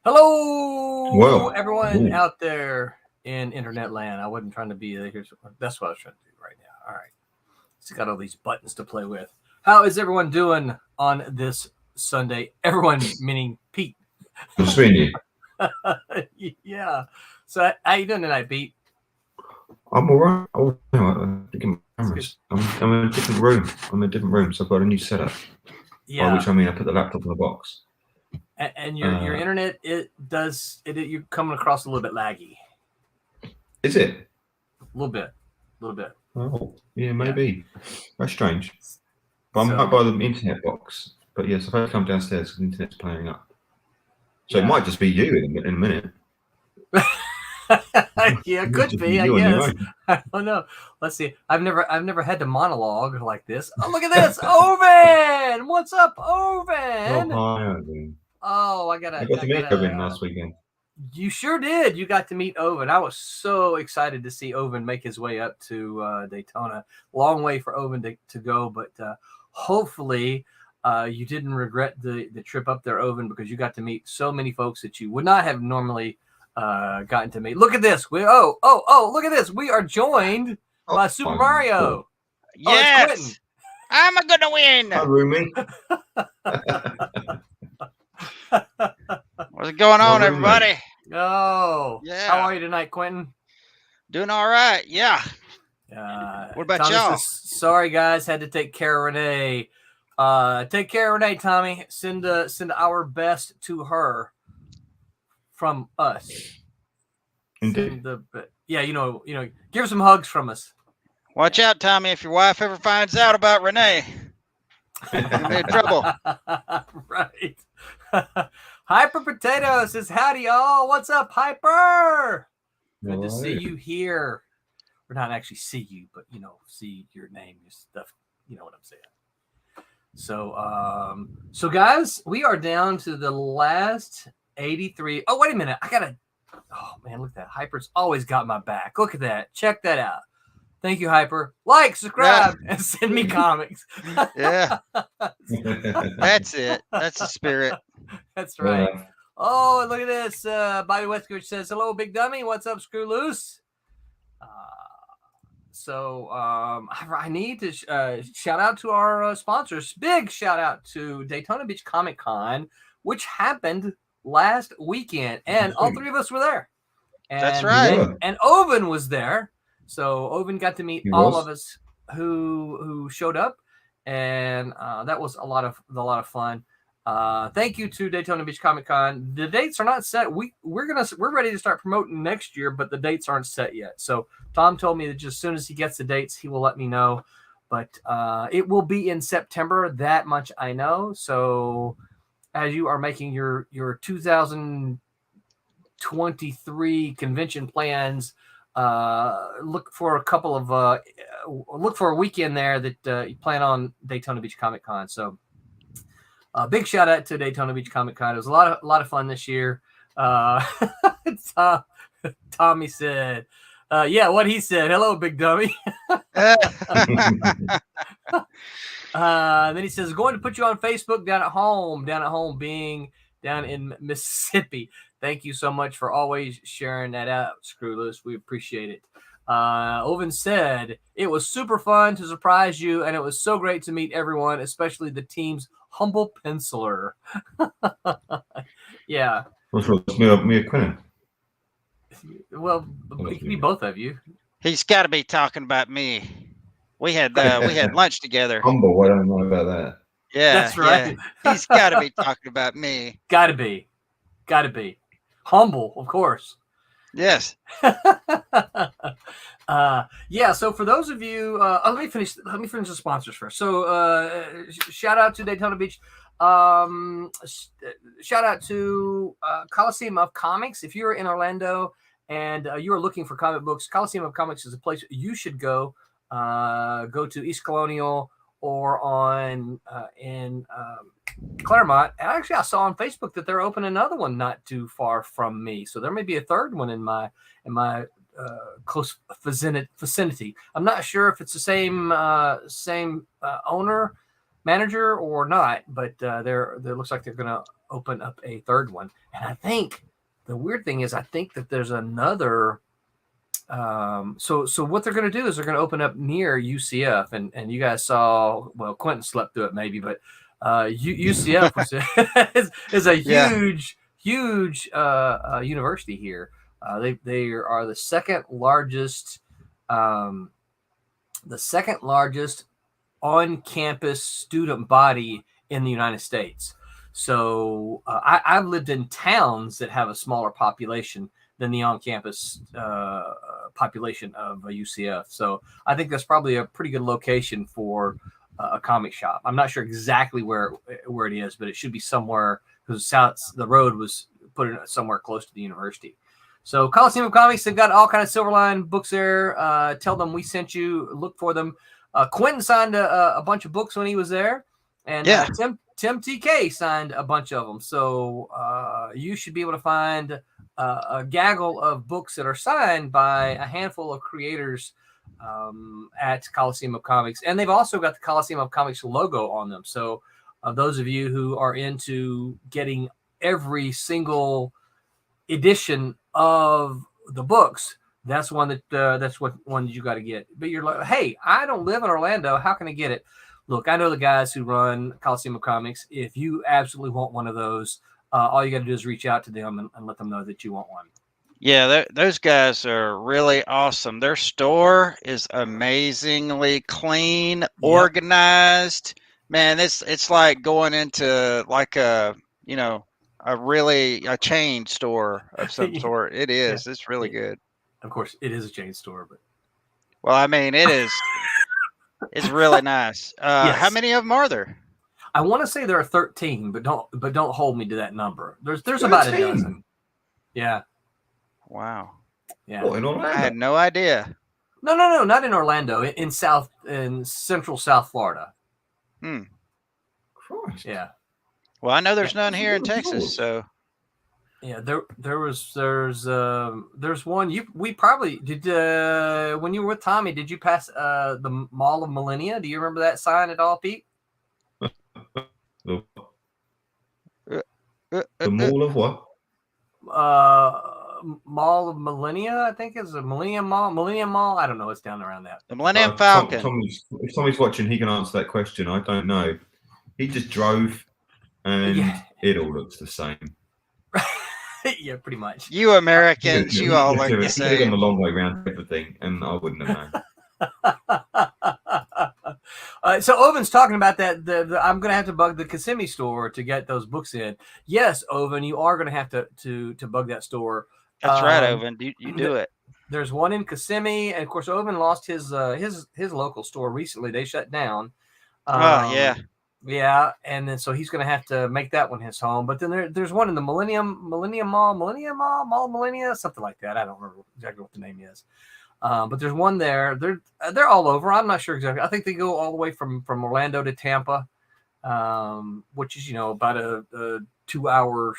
Hello, Whoa. everyone Ooh. out there in internet land. I wasn't trying to be here's that's what I was trying to do right now. All right, it's got all these buttons to play with. How is everyone doing on this Sunday? Everyone, meaning Pete. Sweeney. Yeah. So how you doing tonight, Pete? I'm all right. Oh, no, cameras. I'm in a different room. So I've got a new setup. Yeah. By which I mean I put the laptop in the box. And your internet you're coming across a little bit laggy. Is it? A little bit. Oh, yeah, maybe. Yeah. That's strange. But I'm So, out by the internet box. But yes, I've had to come downstairs because the internet's playing up. So yeah. It might just be you in a minute. Yeah, it could be. I guess. I don't know. Let's see. I've never had to monologue like this. Oh, look at this, Oven! What's up, Oven? Oh, hi, Owen. Oh, I got to meet Owen last weekend. You sure did. You got to meet Oven. I was so excited to see Oven make his way up to Daytona. Long way for Oven to go, but hopefully you didn't regret the trip up there, Oven, because you got to meet so many folks that you would not have normally gotten to meet. Look at this. Look at this. We are joined by Super Mario. Yes. I'm gonna win. Hi, Rumi. What's going on, everybody? Oh, yeah. How are you tonight, Quentin? Doing all right. Yeah. What about y'all? Sorry, guys, had to take care of Renee. Take care of Renee, Tommy. Send our best to her from us. Indeed. Give her some hugs from us. Watch out, Tommy. If your wife ever finds out about Renee, you're in trouble. Right. Hyper Potato says, howdy, y'all. What's up, Hyper? Good to see you here. Or not actually see you, but, see your name, your stuff. You know what I'm saying. So guys, we are down to the last 83. Oh, wait a minute. Oh, man, look at that. Hyper's always got my back. Look at that. Check that out. Thank you, Hyper. Like, subscribe, and send me comics. Yeah. That's it. That's the spirit. That's right. Yeah. Oh, look at this. Bobby Westcoach says, hello, Big Dummy. What's up, Screw Loose? I need to shout out to our sponsors. Big shout out to Daytona Beach Comic Con, which happened last weekend. And all three of us were there. And, that's right. And Oven was there. So Oven got to meet all of us who showed up. And that was a lot of fun. Thank you to Daytona Beach Comic Con. The dates are not set. We're ready to start promoting next year, but the dates aren't set yet. So Tom told me that just as soon as he gets the dates, he will let me know. But it will be in September. That much I know. So as you are making your 2023 convention plans, look for a weekend there that you plan on Daytona Beach Comic Con. So. Big shout out to Daytona Beach Comic Con. It was a lot of fun this year. Tommy said, what he said. Hello, Big Dummy. Then he says, going to put you on Facebook down at home being down in Mississippi. Thank you so much for always sharing that out, Screwless. We appreciate it. Oven said, it was super fun to surprise you, and it was so great to meet everyone, especially the team's humble penciler. Yeah. What's wrong? Me or Quentin? Well, it could be both of you. He's got to be talking about me. We had lunch together. Humble, I don't know about that. Yeah, that's right. Yeah. He's got to be talking about me. Got to be. Humble, of course. Yes. So for those of you, let me finish the sponsors first. So shout out to Daytona Beach. Shout out to Coliseum of Comics. If you're in Orlando and you are looking for comic books, Coliseum of Comics is a place you should go. Go to East Colonial or on in Claremont. And actually, I saw on Facebook that they're opening another one not too far from me. So there may be a third one in my close vicinity. I'm not sure if it's the same owner, manager or not, but there looks like they're going to open up a third one. And I think the weird thing is, I think that there's another. So what they're going to do is they're going to open up near UCF, and you guys saw. Well, Quentin slept through it maybe, but UCF was is a huge university here. They are the second largest on-campus student body in the United States. So I've lived in towns that have a smaller population than the on-campus population of UCF. So I think that's probably a pretty good location for a comic shop. I'm not sure exactly where it is, but it should be somewhere, because the road was put in somewhere close to the university. So Coliseum of Comics, they've got all kinds of Silverline books there. Tell them we sent you. Look for them. Quentin signed a bunch of books when he was there, and Tim TK signed a bunch of them. So you should be able to find a gaggle of books that are signed by a handful of creators at Coliseum of Comics. And they've also got the Coliseum of Comics logo on them. So those of you who are into getting every single edition of the books, that's one that you got to get. But you're like, hey, I don't live in Orlando. How can I get it? Look, I know the guys who run Coliseum of Comics. If you absolutely want one of those, all you got to do is reach out to them and let them know that you want one. Yeah, those guys are really awesome. Their store is amazingly clean, organized. Man, it's like going into like a chain store of some sort. It is. Yeah. It's really good. Of course, it is a chain store, but well, I mean, it is. It's really nice. Yes. How many of them are there? I want to say there are 13, but don't hold me to that number. There's about a dozen. Yeah. Wow. Yeah. What, in Orlando? I had no idea. No, not in Orlando. In central South Florida. Christ. Yeah. Well, I know there's none here in Texas, so. Yeah, there's one. We probably did when you were with Tommy. Did you pass the Mall of Millennia? Do you remember that sign at all, Pete? The Mall of what? Mall of Millennia, I think is a Millennium Mall. I don't know. It's down around that. The Millennium Falcon. If Tommy's watching, he can answer that question. I don't know. He just drove, and it all looks the same. Yeah, pretty much. You Americans, you all look the same. He's gone the long way around everything, and I wouldn't have known. So Oven's talking about that. I'm going to have to bug the Kissimmee store to get those books in. Yes, Oven, you are going to have to bug that store. That's right, Oven. You do it. There's one in Kissimmee, and of course, Oven lost his local store recently. They shut down. Yeah. Yeah, and then so he's going to have to make that one his home. But then there's one in the Mall, Mall of Millennia, something like that. I don't remember exactly what the name is. But there's one there. They're all over. I'm not sure exactly. I think they go all the way from Orlando to Tampa, which is about a 2 hour.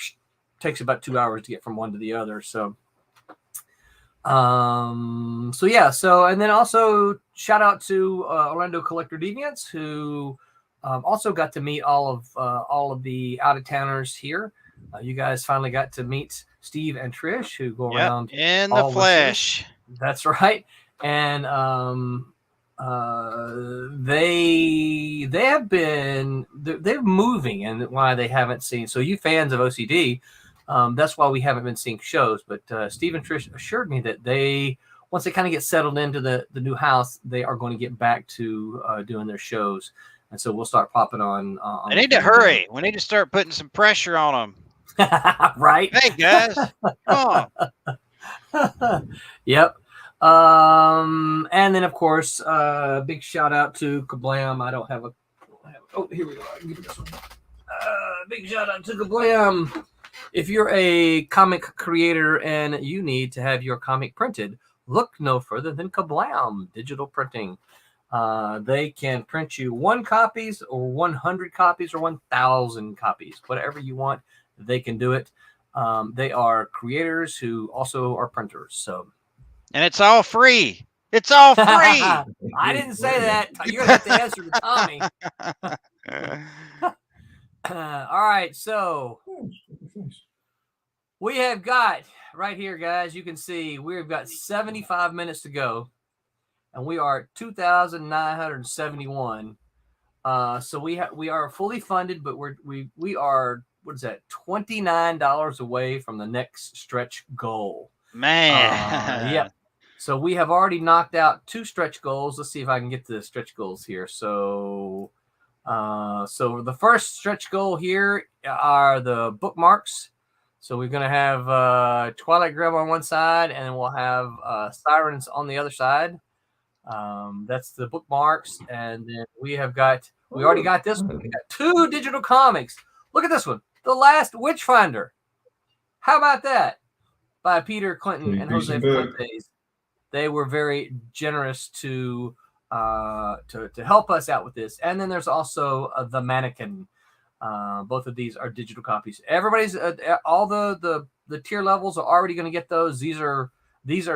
Takes about 2 hours to get from one to the other. So, yeah. So and then also shout out to Orlando Collector Deviants, who also got to meet all of the out of towners here. You guys finally got to meet Steve and Trish, who go around in the flesh. That's right. And they're moving, and why they haven't seen. So you fans of OCD, that's why we haven't been seeing shows. But Steve and Trish assured me that once they kind of get settled into the new house, they are going to get back to doing their shows. And so we'll start popping on. I need to hurry. We need to start putting some pressure on them. Right. Hey guys, come on. Yep. And then of course, big shout out to Kablam. I don't have a. Oh, here we go. Give me this one. Big shout out to Kablam. If you're a comic creator and you need to have your comic printed, look no further than Kablam Digital Printing. They can print you 1 copies or 100 copies or 1,000 copies, whatever you want. They can do it. They are creators who also are printers. So, and it's all free. It's all free. I didn't say that. You're gonna have to answer to Tommy. All right, so we have got right here, guys. You can see we've got 75 minutes to go, and we are at 2,971. So we are fully funded, but we are, what is that, $29 away from the next stretch goal. Man. Yep. So we have already knocked out 2 stretch goals. Let's see if I can get to the stretch goals here. So so the first stretch goal here are the bookmarks. So we're going to have Twilight Grove on one side, and then we'll have Sirens on the other side. That's the bookmarks. And then we already got this one. We got 2 digital comics. Look at this one, The Last Witchfinder. How about that? By Peter Clinton and Jose Fuentes. They were very generous to help us out with this. And then there's also The Mannequin. Both of these are digital copies. Everybody's all the tier levels are already going to get those. These are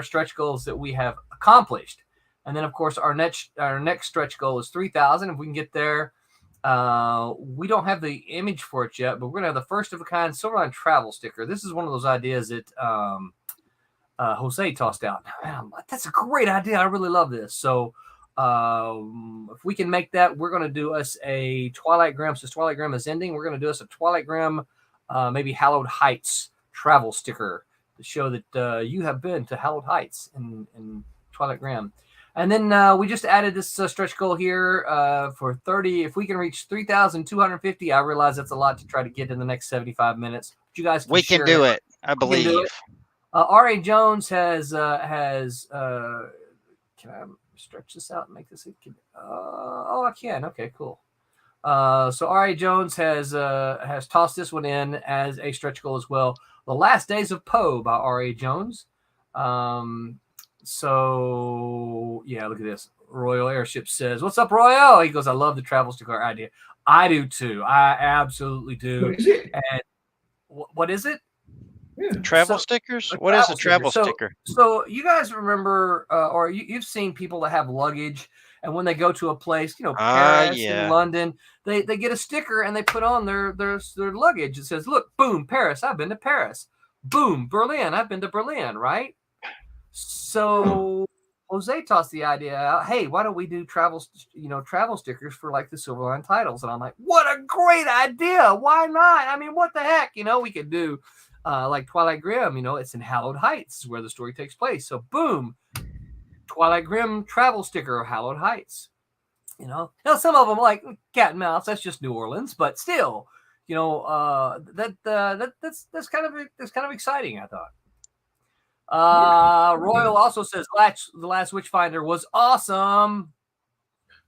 stretch goals that we have accomplished. And then, of course, our next stretch goal is 3,000. If we can get there, we don't have the image for it yet, but we're going to have the first of a kind Silverline travel sticker. This is one of those ideas that Jose tossed out. Man, that's a great idea. I really love this. So if we can make that, we're going to do us a Twilight Grim. Since Twilight Grim is ending, we're going to do us a Twilight Grim, maybe Hallowed Heights travel sticker to show that you have been to Hallowed Heights in Twilight Grim. And then we just added this stretch goal here for 30. If we can reach 3,250, I realize that's a lot to try to get in the next 75 minutes. But you guys, we can do it. I believe. R.A. Jones has. Can I stretch this out and make this? Oh, I can. Okay, cool. So R.A. Jones has tossed this one in as a stretch goal as well. The Last Days of Poe by R.A. Jones. So yeah, look at this. Royal Airship says, "What's up, Royal?" He goes, "I love the travel sticker idea." I do too. I absolutely do. What is it? And what is it? Yeah. Travel stickers? What is a travel sticker? So you guys remember, or you've seen people that have luggage, and when they go to a place, Paris and London, they get a sticker and they put on their luggage. It says, "Look, boom, Paris. I've been to Paris. Boom, Berlin. I've been to Berlin." Right? So Jose tossed the idea out, hey, why don't we do travel stickers for like the Silverline titles? And I'm like, what a great idea. Why not? I mean, what the heck? We could do like Twilight Grim, it's in Hallowed Heights where the story takes place. So boom, Twilight Grim travel sticker of Hallowed Heights. Now some of them like Cat and Mouse, that's just New Orleans, but still, that's kind of exciting, I thought. Royal also says The Last Witchfinder was awesome.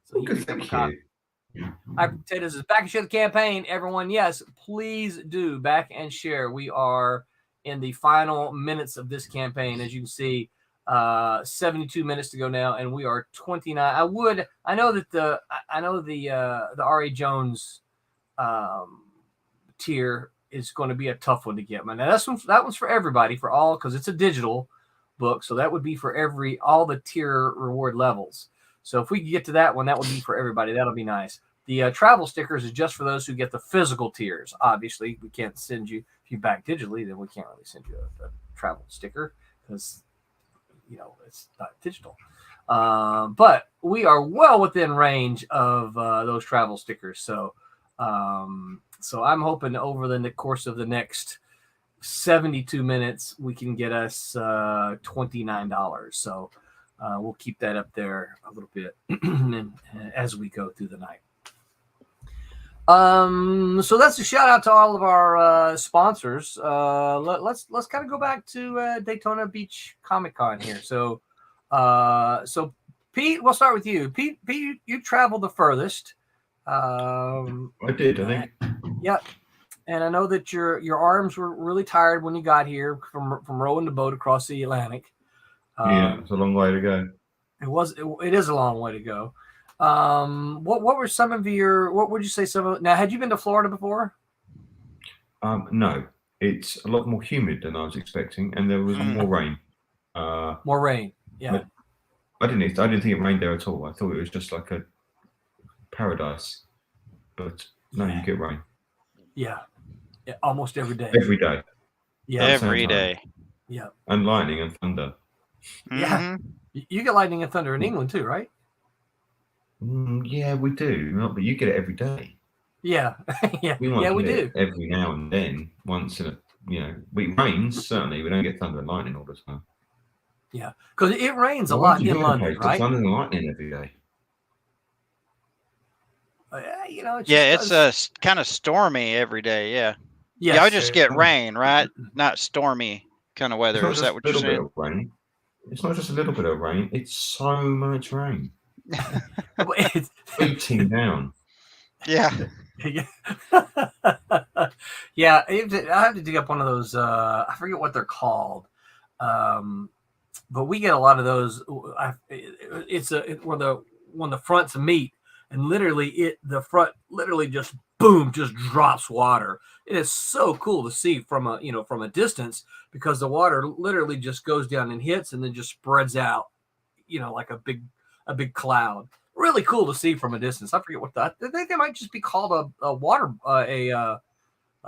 So Thank you. Hi, Potatoes is back and share the campaign. Everyone, yes, please do back and share. We are in the final minutes of this campaign. As you can see, 72 minutes to go now, and we are 29. I know the R.A. Jones tier is going to be a tough one to get, man. Now that one's for everybody, for all, because it's a digital book, so that would be for all the tier reward levels. So if we could get to that one, that would be for everybody. That'll be nice. The travel stickers is just for those who get the physical tiers. Obviously, we can't send you, if you back digitally, then we can't really send you a travel sticker because it's not digital. But we are well within range of those travel stickers. So I'm hoping over the course of the next 72 minutes, we can get us $29. So we'll keep that up there a little bit as we go through the night. So that's a shout out to all of our sponsors. Let's kind of go back to Daytona Beach Comic Con here. So Pete, we'll start with you. Pete, you traveled the furthest. I did, I think. Yep. And I know that your arms were really tired when you got here from rowing the boat across the Atlantic. Yeah, it's a long way to go. It is a long way to go. What were some of what would you say now, had you been to Florida before? No. It's a lot more humid than I was expecting, and there was more rain. More rain. Yeah. I didn't think it rained there at all. I thought it was just like a paradise. But no, you get rain. Yeah. Almost every day. Every day. Yeah. Every day. Yeah. And lightning and thunder. Yeah. You get lightning and thunder in England too, right? Yeah, we do. But you get it every day. Yeah. Yeah. We might we get do. it every now and then, once in a it rains. Certainly, we don't get thunder and lightning all the time. Yeah, because it rains a lot in London, right? Thunder and lightning every day. It's kind of stormy every day. Yeah. Yes. Y'all just get rain, right? Not stormy kind of weather. Is that what you're saying? Bit of rain. It's not just a little bit of rain. It's so much rain. It's beating down. Yeah. Yeah. I have to dig up one of those. I forget what they're called. But we get a lot of those. It's when the fronts meet, and literally the front literally just boom, just drops water. It is so cool to see from a distance, because the water literally just goes down and hits and then just spreads out, like a big cloud. Really cool to see from a distance. I forget what that. I think they might just be called a water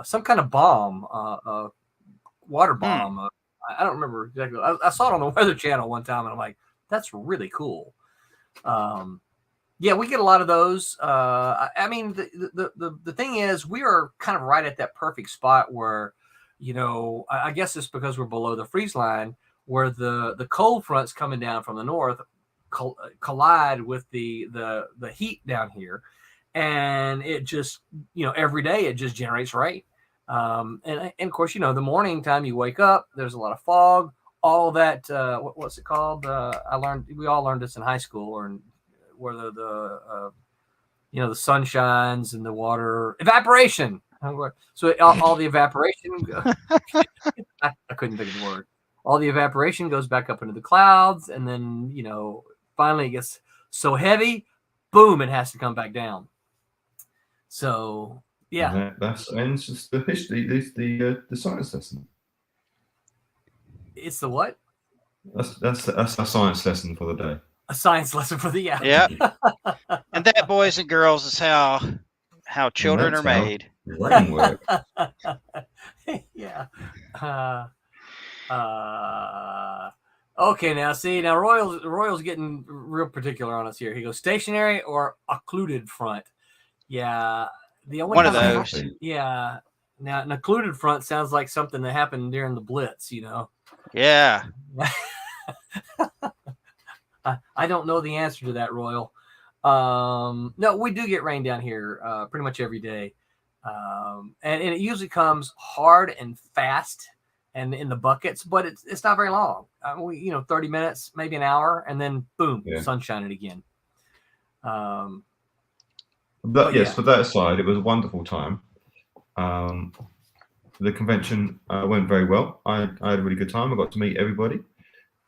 some kind of bomb, water bomb. I don't remember exactly. I saw it on the Weather Channel one time, and I'm like, that's really cool. Yeah, we get a lot of those. I mean, the thing is, we are kind of right at that perfect spot where, I guess it's because we're below the freeze line, where the cold fronts coming down from the north collide with the heat down here, and it just, every day it just generates rain. And of course, the morning time you wake up, there's a lot of fog, all that. What's it called? We all learned this in high school, or where the sun shines and the water evaporation. So all the evaporation, I couldn't think of the word. All the evaporation goes back up into the clouds, and then, finally it gets so heavy, boom, it has to come back down. So, yeah. That's ends the history. The science lesson. It's the what? That's a science lesson for the day. A science lesson for the Yeah. And that, boys and girls, is how children are made. Rain work. Yeah. Okay, now Royal's getting real particular on us here. He goes stationary or occluded front. Yeah. The only one of those. Yeah. Now, an occluded front sounds like something that happened during the Blitz, Yeah. I don't know the answer to that, Royal. No, we do get rain down here pretty much every day. And it usually comes hard and fast and in the buckets, but it's not very long. 30 minutes, maybe an hour, and then boom, sun shining again. But yes, for that aside, it was a wonderful time. The convention went very well. I had a really good time. I got to meet everybody.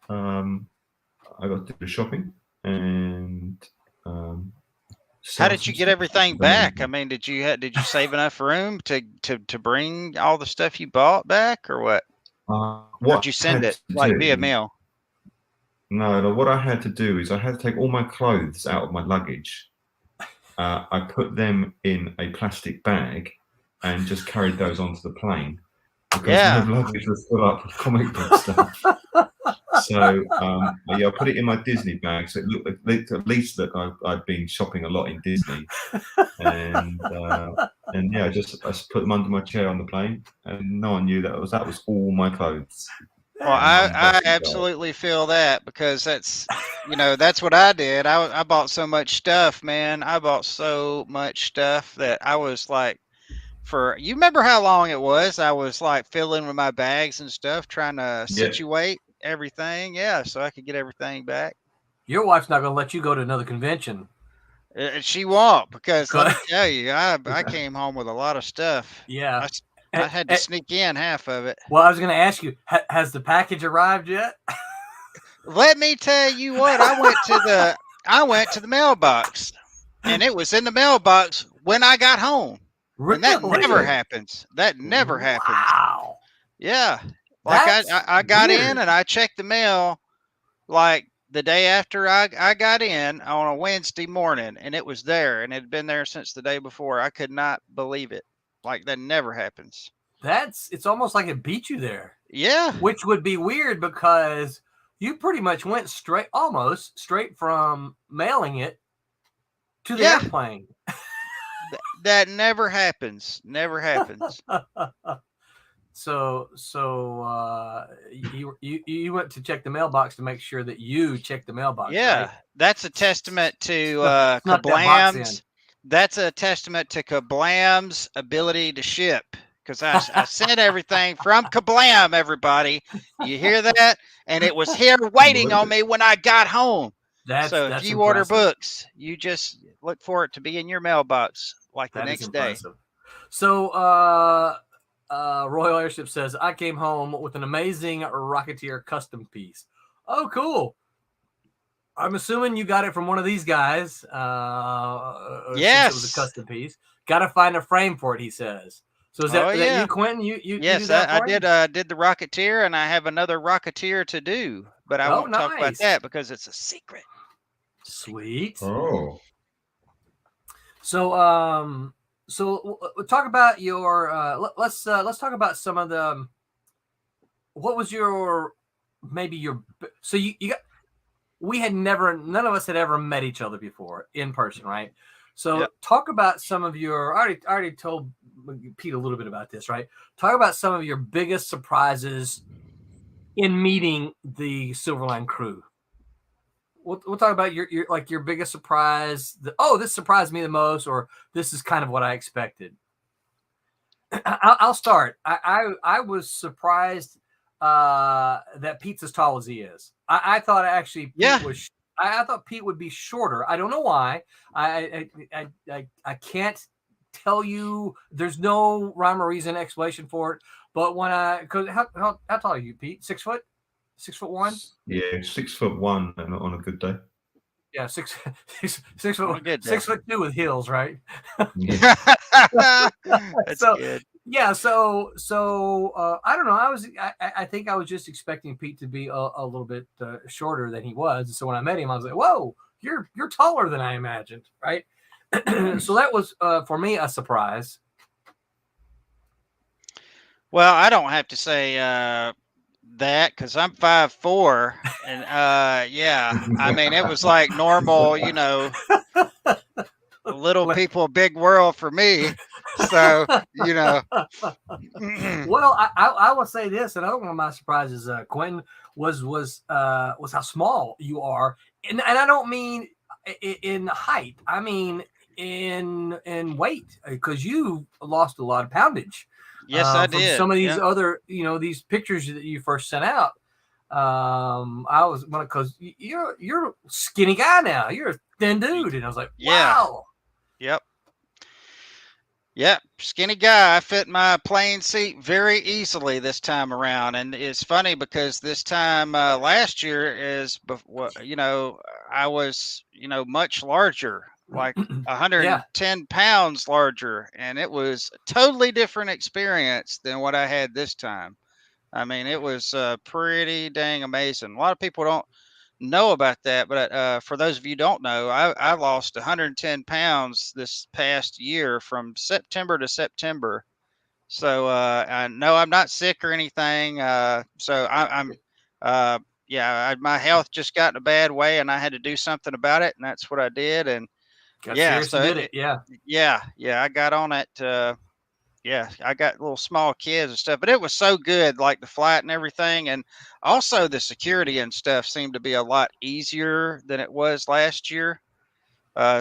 I got to do the shopping, and how did you get everything back? I mean, did you save enough room to bring all the stuff you bought back, or what? Did you send it via mail? No. What I had to do is I had to take all my clothes out of my luggage. I put them in a plastic bag and just carried those onto the plane, because my luggage was full up with comic book stuff. So I put it in my Disney bag, so it looked at least that I'd been shopping a lot in Disney, and I just put them under my chair on the plane, and no one knew that was all my clothes. Well, I absolutely feel that, because that's what I did. I bought so much stuff, man. I bought so much stuff that I was like, you remember how long it was? I was like filling with my bags and stuff, trying to situate everything, so I could get everything back. Your wife's not going to let you go to another convention. She won't, because let me tell you, I came home with a lot of stuff. Yeah, I had to sneak in half of it. Well, I was going to ask you, has the package arrived yet? Let me tell you what, I went to the mailbox, and it was in the mailbox when I got home. Really? And that never happens. That never happens. Wow. Yeah. Like I got in and I checked the mail like the day after I got in on a Wednesday morning, and it was there, and it had been there since the day before. I could not believe it. Like that never happens. It's almost like it beat you there. Yeah. Which would be weird because you pretty much went almost straight from mailing it to the airplane. That never happens. Never happens. So you went to check the mailbox to make sure that you checked the mailbox. Yeah, right? That's a testament to Not that box in. Kablam's. That's a testament to Kablam's ability to ship. Because I sent everything from Kablam, everybody. You hear that? And it was here waiting on me when I got home. So if you order books, you just look for it to be in your mailbox like the next day. So Royal Airship says, I came home with an amazing Rocketeer custom piece. Oh, cool. I'm assuming you got it from one of these guys. Yes. It was a custom piece. Got to find a frame for it, he says. So is that you, Quentin? You yes, do that I did. Did the Rocketeer, and I have another Rocketeer to do, but I won't talk about that because it's a secret. Sweet. Oh. So we'll talk about your. Let's talk about some of the. What was your maybe your? So you got. None of us had ever met each other before in person, right? So talk about some of your. I already told Pete a little bit about this, right? Talk about some of your biggest surprises in meeting the Silverline crew. We'll talk about your biggest surprise. This surprised me the most, or this is kind of what I expected. I'll start. I was surprised that Pete's as tall as he is. I thought actually I thought Pete would be shorter. I don't know why. I can't tell you. There's no rhyme or reason explanation for it. But because how tall are you, Pete? 6 foot? 6'1"? Yeah, 6'1" on a good day. Yeah, 6 foot 6'2" with heels, right? Yeah. That's good. Yeah, so I don't know. I think I was just expecting Pete to be a little bit shorter than he was. So when I met him, I was like, "Whoa, you're taller than I imagined," right? So that was for me a surprise. Well, I don't have to say that because I'm 5'4", and I mean it was like normal, little people, big world for me. So Well, I will say this. Another one of my surprises, Quentin, was how small you are, and I don't mean in height. I mean in weight, because you lost a lot of poundage. Yes, I did. Some of these other, these pictures that you first sent out. I was because you're a skinny guy now. You're a thin dude, and I was like, wow. Yep, skinny guy. I fit my plane seat very easily this time around, and it's funny because this time last year I was much larger, like 110 pounds larger, and it was a totally different experience than what I had this time. I mean, it was pretty dang amazing. A lot of people don't know about that, but for those of you who don't know, I lost 110 pounds this past year from September to September. So I know I'm not sick or anything. So I'm my health just got in a bad way, and I had to do something about it, and that's what I did. And I got on it. I got little small kids and stuff, but it was so good, like the flight and everything. And also the security and stuff seemed to be a lot easier than it was last year.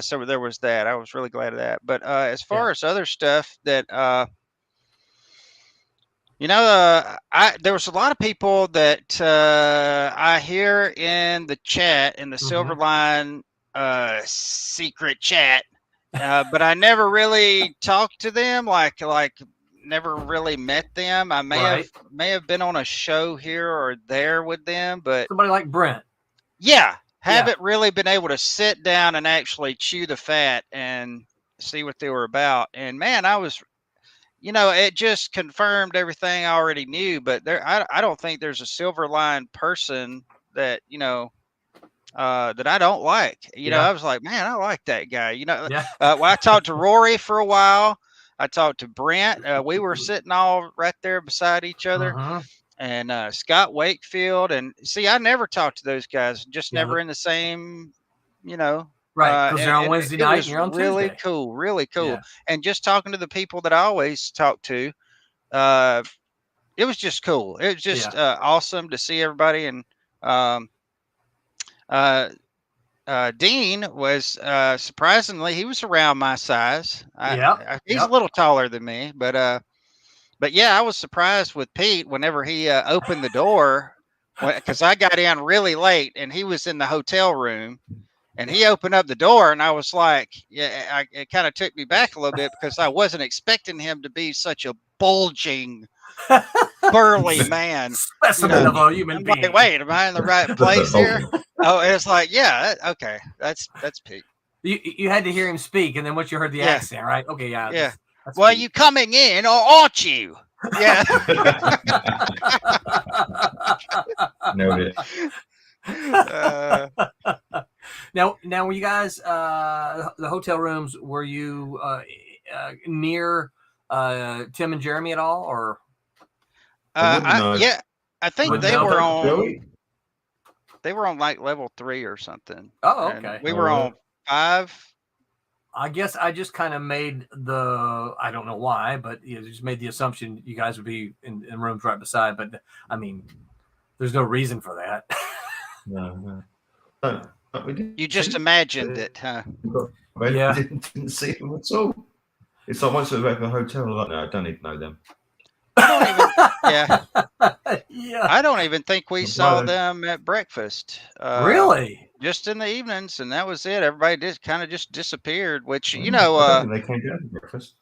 So there was that. I was really glad of that. But as far as other stuff that, there was a lot of people that I hear in the chat, in the Silverline secret chat, but I never really talked to them, like never really met them. I may have been on a show here or there with them, but somebody like Brent. Haven't really been able to sit down and actually chew the fat and see what they were about. And man, I was, it just confirmed everything I already knew. But I don't think there's a Silverline person that that I don't like. I was like, man, I like that guy. Well, I talked to Rory for a while. I talked to Brent. We were sitting all right there beside each other, Uh-huh. and Scott Wakefield. And see, I never talked to those guys, just Yeah, never in the same, you know. right, because they're on And Wednesday it night and was you're on really Tuesday. cool, really cool. Yeah. And just talking to the people that I always talk to, uh, it was just cool. It was just awesome to see everybody. And um, uh, Dean was surprisingly, he was around my size. He's a little taller than me, but yeah, I was surprised with Pete whenever he opened the door, because I got in really late and he was in the hotel room, and he opened up the door, and I was like, yeah, it kind of took me back a little bit because I wasn't expecting him to be such a bulging, burly man. Specimen of a human I'm being. like, wait, am I in the right place here? Oh, and it's like, yeah, okay, that's Pete. You had to hear him speak, and then once you heard the accent, right? Okay, yeah. Yeah. That's Well, Pete. you coming in, or aren't you? Yeah. Nailed it. Now, were you guys the hotel rooms? Were you near Tim and Jeremy at all, or? Yeah, I think they were on. Joey? They were on like level 3 or something. Oh, okay. And we were on 5. I guess I just kind of made I don't know why, but just made the assumption you guys would be in rooms right beside. But I mean, there's no reason for that. No. You just imagined it, huh? Yeah. Didn't see them at all. It's like once we're back at the hotel, like, no, I don't even know them. I don't even think we saw Right. them at breakfast. Really? Just in the evenings, and that was it. Everybody just kind of just disappeared, which, I don't think they came down to breakfast.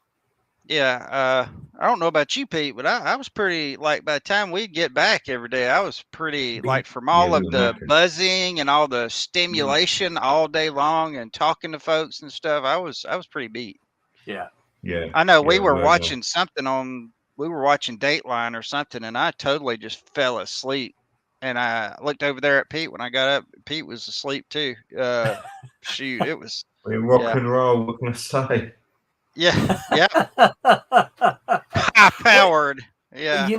Yeah, I don't know about you, Pete, but I was pretty, like, by the time we'd get back every day, I was pretty, like, from all of the buzzing and all the stimulation all day long and talking to folks and stuff. I was pretty beat. Yeah. Yeah. I know we were watching something we were watching Dateline or something, and I totally just fell asleep. And I looked over there at Pete when I got up. Pete was asleep too. Shoot, it was rock and roll. What can I say? Yeah. High powered. Yeah. You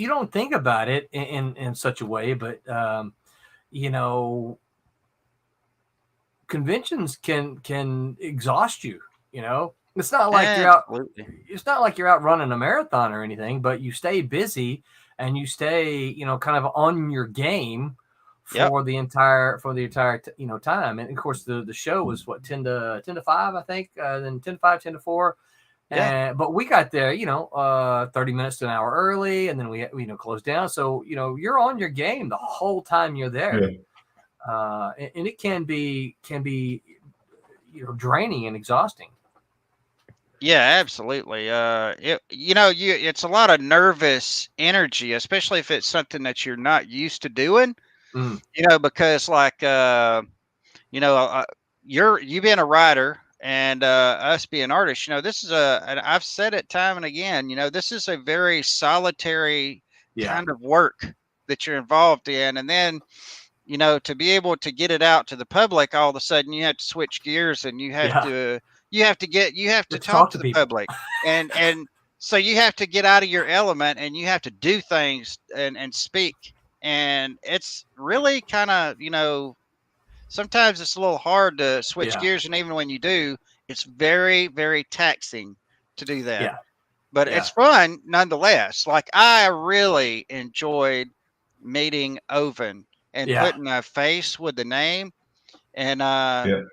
don't think about it in such a way, but conventions can exhaust you. It's not like it's not like you're out running a marathon or anything, but you stay busy and you stay, kind of on your game for the entire time. And of course the show was what, 10 to 5, I think, then 10 to 5, 10 to 4. Yeah. But we got there, 30 minutes to an hour early, and then we closed down. So, you're on your game the whole time you're there. Yeah. And it can be draining and exhausting. Yeah, absolutely. It's a lot of nervous energy, especially if it's something that you're not used to doing. Because like you being a writer and us being artists, this is and I've said it time and again, this is a very solitary kind of work that you're involved in, and then to be able to get it out to the public, all of a sudden you have to switch gears and you have to talk to the public, and so you have to get out of your element and you have to do things and speak, and it's really kind of sometimes it's a little hard to switch gears, and even when you do, it's very, very taxing to do that. But it's fun nonetheless. Like, I really enjoyed meeting Oven and putting a face with the name, and I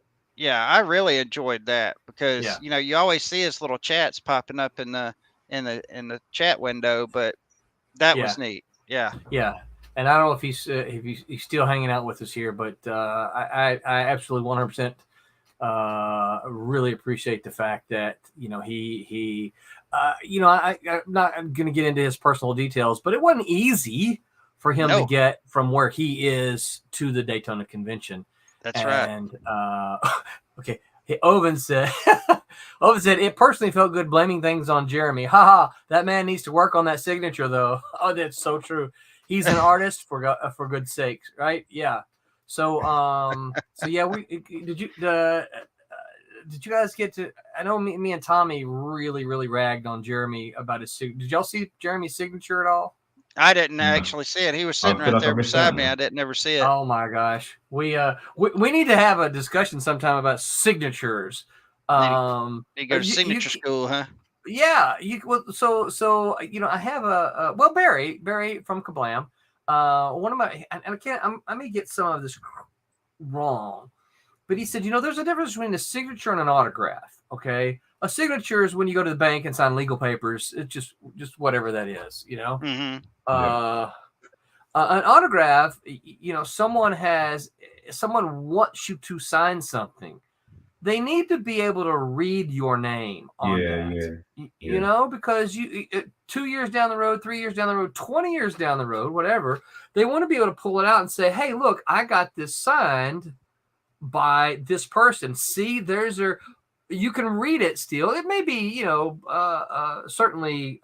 really enjoyed that because you always see his little chats popping up in the chat window, but that was neat. Yeah. And I don't know if he's still hanging out with us here, but I absolutely 100% really appreciate the fact that I'm not going to get into his personal details, but it wasn't easy for him to get from where he is to the Daytona Convention. That's right. And okay, Oven said, it personally felt good blaming things on Jeremy. Haha, that man needs to work on that signature though. Oh, that's so true. He's an artist for good sakes, right? Yeah. So yeah, did you guys get to? I know me and Tommy really ragged on Jeremy about his signature. Did y'all see Jeremy's signature at all? I didn't No. actually see it. He was sitting I feel right like there I missed beside out me. now. I didn't ever see it. Oh my gosh, we need to have a discussion sometime about signatures. You go to signature school, huh? Yeah, so I have well, Barry from Kablam. One of my, and I may get some of this wrong, but he said, there's a difference between a signature and an autograph. Okay, a signature is when you go to the bank and sign legal papers. It's just whatever that is, Mm-hmm. An autograph, someone wants you to sign something. They need to be able to read your name on that. Because 2 years down the road, 3 years down the road, 20 years down the road, whatever, they want to be able to pull it out and say, hey, look, I got this signed by this person. See, you can read it still. It may be, certainly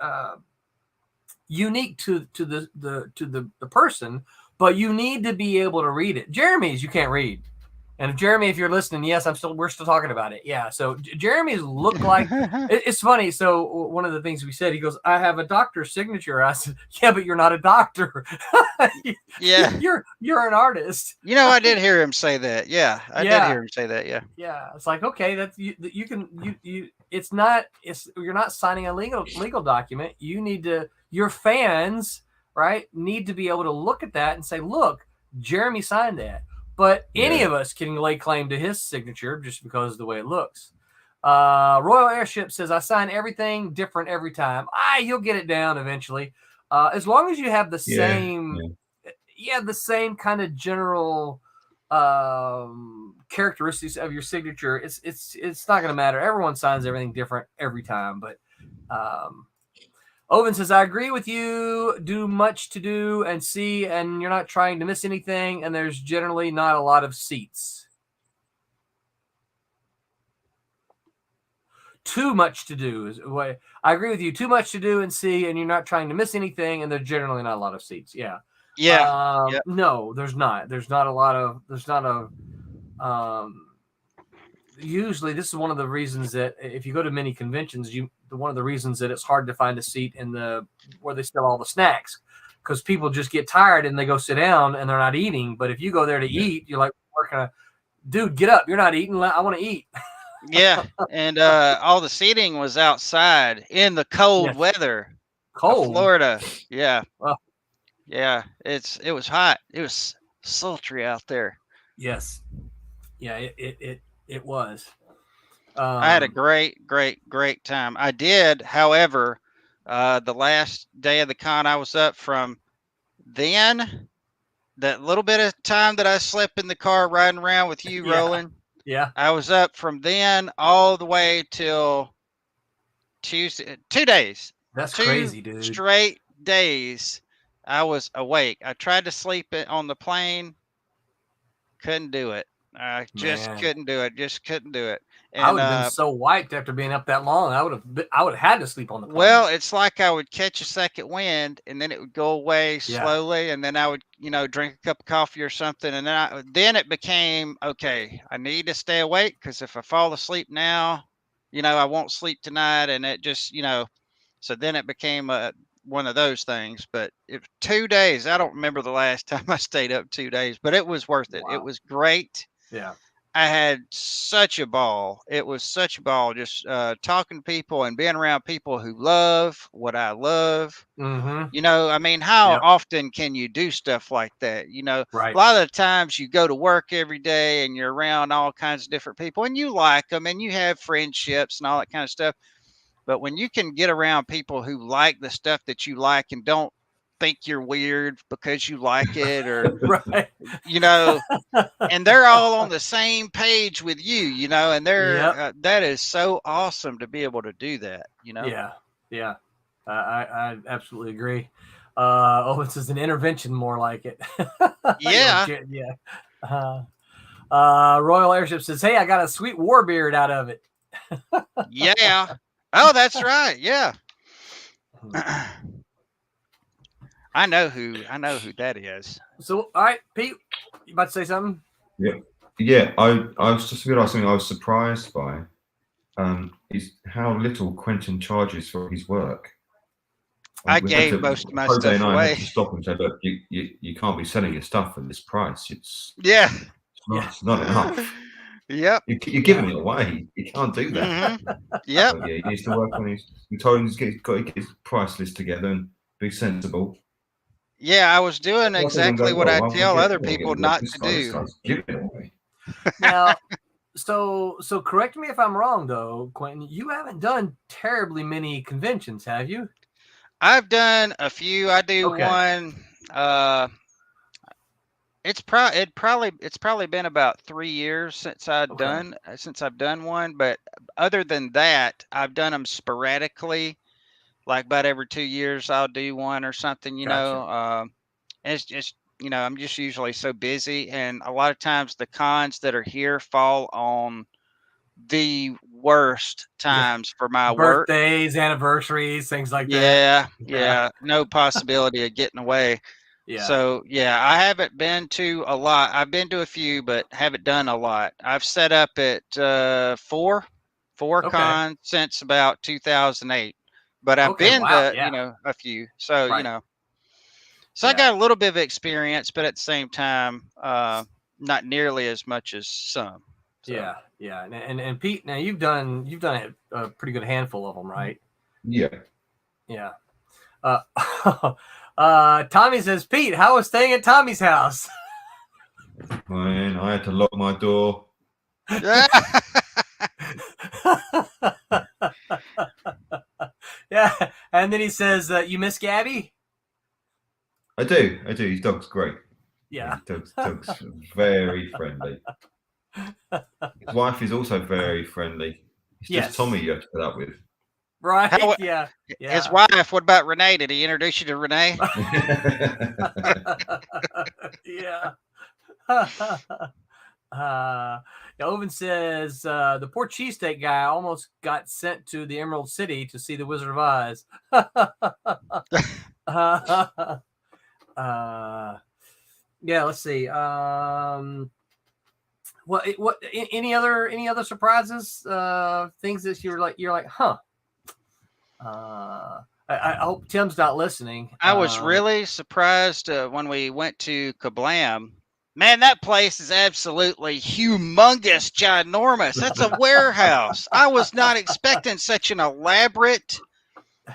unique to the person, but you need to be able to read it. Jeremy's, you can't read. And Jeremy, if you're listening, yes, we're still talking about it. Yeah. So Jeremy's look like it's funny. So one of the things we said, he goes, I have a doctor's signature. I said, yeah, but you're not a doctor. Yeah. You're an artist. I did hear him say that. Yeah. I did hear him say that. Yeah. Yeah. It's like, okay, that's you can you're not signing a legal document. You need to, your fans, right, need to be able to look at that and say, look, Jeremy signed that. But any of us can lay claim to his signature just because of the way it looks. Royal Airship says, I sign everything different every time. You'll get it down eventually. As long as you have the same kind of general characteristics of your signature, it's not going to matter. Everyone signs everything different every time. But Owen says, I agree with you. Do much to do and see, and you're not trying to miss anything, and there's generally not a lot of seats. Too much to do is what I agree with you. Too much to do and see, and you're not trying to miss anything, and there's generally not a lot of seats. Yeah. Yeah. No, there's not. There's not a usually this is one of the reasons that if you go to many conventions, one of the reasons that it's hard to find a seat in where they sell all the snacks, because people just get tired and they go sit down and they're not eating. But if you go there to eat, you're like, dude, get up. You're not eating. I want to eat. Yeah. And all the seating was outside in the cold weather. Cold Florida. Yeah. Well, yeah. It was hot. It was sultry out there. Yes. Yeah, it was. I had a great time. I did, however, the last day of the con, I was up from then, that little bit of time that I slept in the car riding around with you, Roland. Yeah. I was up from then all the way till Tuesday. 2 days. That's crazy, dude. Straight days I was awake. I tried to sleep on the plane. Couldn't do it. I just couldn't do it. And, I would have been so wiped after being up that long. I would have had to sleep on the plane. Well, it's like I would catch a second wind and then it would go away slowly, and then I would, drink a cup of coffee or something, and then it became, okay, I need to stay awake, because if I fall asleep now, I won't sleep tonight, and it just, so then it became one of those things. But 2 days, I don't remember the last time I stayed up 2 days, but it was worth it. Wow. It was great. Yeah. I had such a ball. It was such a ball just talking to people and being around people who love what I love. Mm-hmm. How often can you do stuff like that? Right. A lot of the times you go to work every day and you're around all kinds of different people and you like them and you have friendships and all that kind of stuff. But when you can get around people who like the stuff that you like and don't think you're weird because you like it, or right. And they're all on the same page with you, and they're that is so awesome to be able to do that. Yeah. I absolutely agree. This is an intervention, more like it. Yeah. Royal Airship says, hey, I got a sweet war beard out of it. Yeah. Oh, that's right. Yeah. I know who that is. So, all right, Pete, you about to say something? Yeah. I was just going to ask something I was surprised by. is how little Quentin charges for his work. I gave most of my Jose stuff and I away. had to stop and say, look, you can't be selling your stuff for this price. Yeah. It's not enough. Yep. You're giving it away. You can't do that. Yep. So, yeah, he needs to work on his. We told him he's got to get his price list together and be sensible. Yeah, I was doing exactly what I tell other people not to do. Give it away. Now, so correct me if I'm wrong, though, Quentin. You haven't done terribly many conventions, have you? I've done a few. I do Okay. one. It's probably been about 3 years since I've done one. But other than that, I've done them sporadically. Like about every 2 years, I'll do one or something. You know, and it's just I'm just usually so busy, and a lot of times the cons that are here fall on the worst times for my work. Birthdays, anniversaries, things like that. Yeah. Yeah. No possibility of getting away. Yeah. So yeah, I haven't been to a lot. I've been to a few, but haven't done a lot. I've set up at four cons since about 2008. But I've been to a few. So so I got a little bit of experience, but at the same time, not nearly as much as some. So. Yeah. And Pete, now you've done a pretty good handful of them, right? Yeah. Tommy says, Pete, how was staying at Tommy's house? Man, I had to lock my door. Yeah. And then he says, you miss Gabby? I do. His dog's great. Yeah. His dog's very friendly. His wife is also very friendly. It's just Tommy you have to put up with. Right. Yeah. His wife. What about Renee? Did he introduce you to Renee? Yeah. Oven says the poor cheesesteak guy almost got sent to the Emerald City to see the Wizard of Oz. Yeah. Let's see. What? Any other surprises? Things that you're like, huh? I hope Tim's not listening. I was really surprised when we went to Kablam. Man, that place is absolutely humongous, ginormous. That's a warehouse. I was not expecting such an elaborate.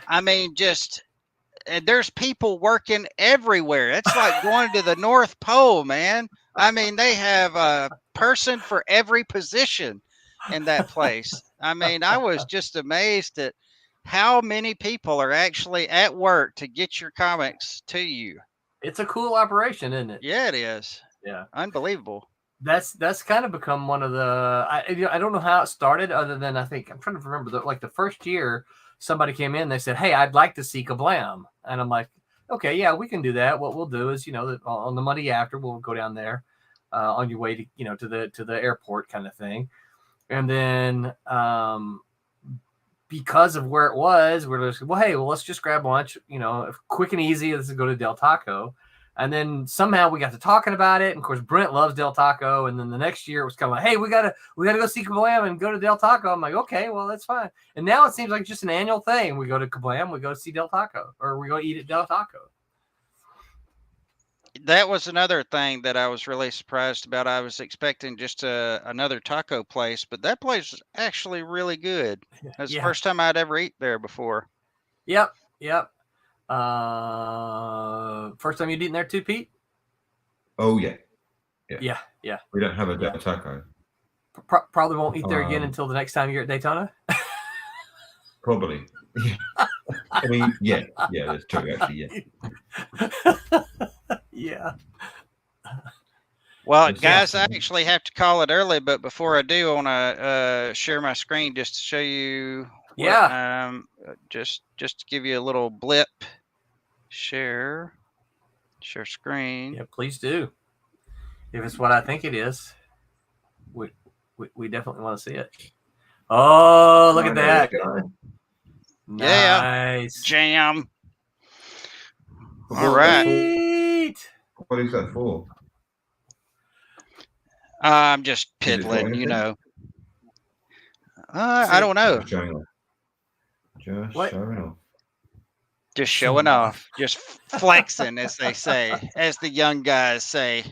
I mean, there's people working everywhere. It's like going to the North Pole, man. I mean, they have a person for every position in that place. I mean, I was just amazed at how many people are actually at work to get your comics to you. It's a cool operation, isn't it? Yeah, it is. Yeah, unbelievable. That's kind of become one of the. I don't know how it started, other than I think I'm trying to remember the first year somebody came in, they said, "Hey, I'd like to see Kablam," and I'm like, "Okay, yeah, we can do that. What we'll do is, on the Monday after, we'll go down there on your way to to the airport kind of thing," and then because of where it was, we're just, well, hey, let's just grab lunch, quick and easy. Let's go to Del Taco. And then somehow we got to talking about it. And of course, Brent loves Del Taco. And then the next year it was kind of like, hey, we gotta go see Kablam and go to Del Taco. I'm like, okay, well, that's fine. And now it seems like just an annual thing. We go to Kablam, we go see Del Taco, or we go eat at Del Taco. That was another thing that I was really surprised about. I was expecting just another taco place, but that place is actually really good. That's the first time I'd ever eaten there before. Yep. First time you'd eaten there too, Pete? Oh yeah. We don't have a Del Taco. Probably won't eat there again until the next time you're at Daytona. Probably. I mean, yeah, that's true. Actually, yeah. Well, guys, I actually have to call it early, but before I do, I want to share my screen just to show you. Just to give you a little blip. Share screen. Yeah, please do. If it's what I think it is, we definitely want to see it. Oh, look at that! Nice jam. All right. What is that for? I'm just piddling, I don't know. Just showing off. Just What? showing off. Just showing off. Just flexing, as they say, as the young guys say,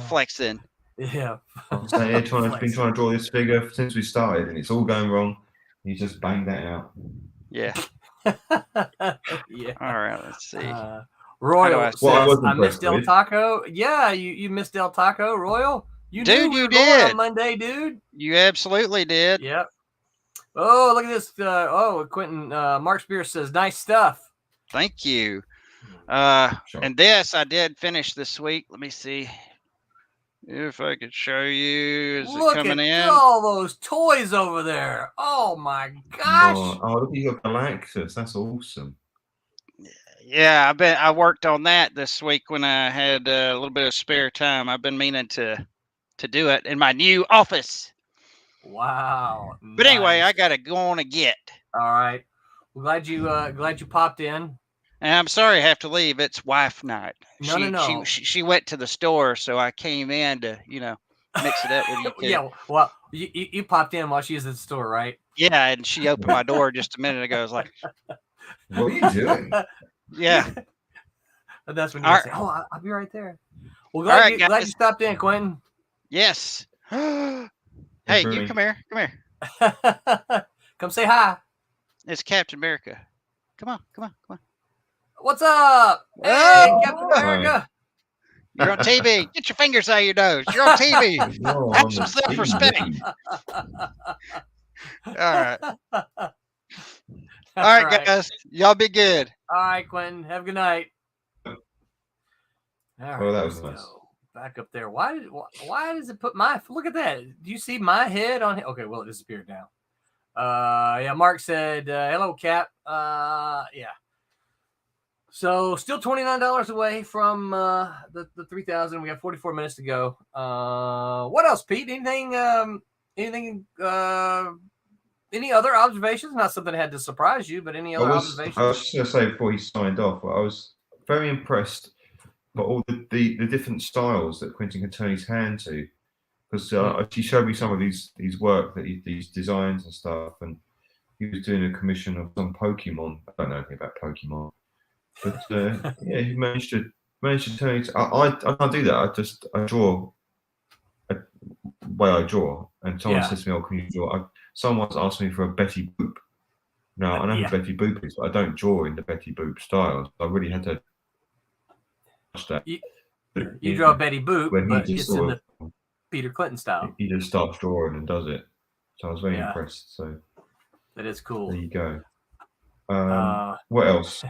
flexing. Yeah. I'm saying, been trying to draw this figure since we started, and it's all going wrong. You just banged that out. Yeah. Yeah. All right. Let's see. Royal says, I missed impressed El with. Taco. Yeah, you missed El Taco, Royal. You Dude, knew we you were going did. on Monday, dude. You absolutely did. Yep. Oh, look at this. Quentin Mark Spears says, nice stuff. Thank you. Sure. And this I did finish this week. Let me see if I could show you. Is Look it coming at in? all those toys over there. Oh my gosh. Oh, look at your Galactus. That's awesome. Yeah, I worked on that this week when I had a little bit of spare time. I've been meaning to do it in my new office. Wow. But anyway, nice. I gotta go on a get. All right. Well, glad you popped in. And I'm sorry I have to leave. It's wife night. No. She went to the store, so I came in to, mix it up with you kids. Yeah, well, you popped in while she was at the store, right? Yeah, and she opened my door just a minute ago. I was like, what are you doing? Yeah. And that's when you say, "Oh, I'll be right there." Well, glad you stopped in, Quentin. Yes. Hey, you come here. Come here. Come say hi. It's Captain America. Come on. What's up? Hey, Captain America. You're on TV. Get your fingers out of your nose. You're on TV. Have some self-respect. All right. All right, guys. Y'all be good. All right, Quentin. Have a good night. All right, that was nice. Back up there. Why does it put my... Look at that. Do you see my head on... Okay, well, it disappeared now. Yeah, Mark said, hello, Cap. Yeah. So still $29 away from the 3,000. We got 44 minutes to go. What else, Pete? Anything? Any other observations? Not something that had to surprise you, but any other observations? I was just going to say before he signed off, I was very impressed by all the different styles that Quentin can turn his hand to. Because he showed me some of these work, these designs and stuff, and he was doing a commission of some Pokemon. I don't know anything about Pokemon. But yeah, he managed to turn it. I can't do that. I draw the way I draw, and someone says to me, "Oh, can you draw?" Someone's asked me for a Betty Boop. Now I know who Betty Boop is, but I don't draw in the Betty Boop style. I really had to watch that. You draw Betty Boop, but it's in the Peter Clinton style. He just starts drawing and does it. So I was very impressed. So that is cool. There you go. What else?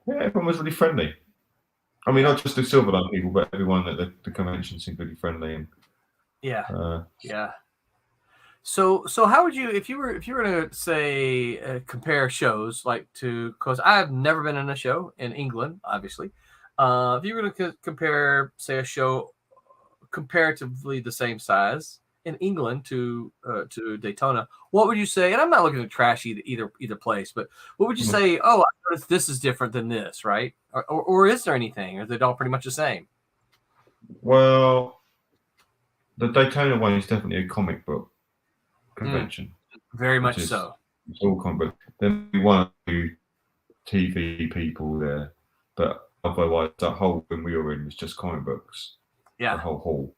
Yeah, everyone was really friendly. I mean, not just the Silverline people, but everyone at the convention seemed really friendly. And yeah. So how would you, if you were to say compare shows because I've never been in a show in England, obviously. If you were to compare, say, a show comparatively the same size in England to Daytona, what would you say? And I'm not looking to trash either place, but what would you say? Oh, I noticed this is different than this, right? Or is there anything? Or are they all pretty much the same? Well, the Daytona one is definitely a comic book convention. Very much so. It's all comic book. Then we one or two TV people there, but otherwise that whole room we were in was just comic books. Yeah. The whole hall.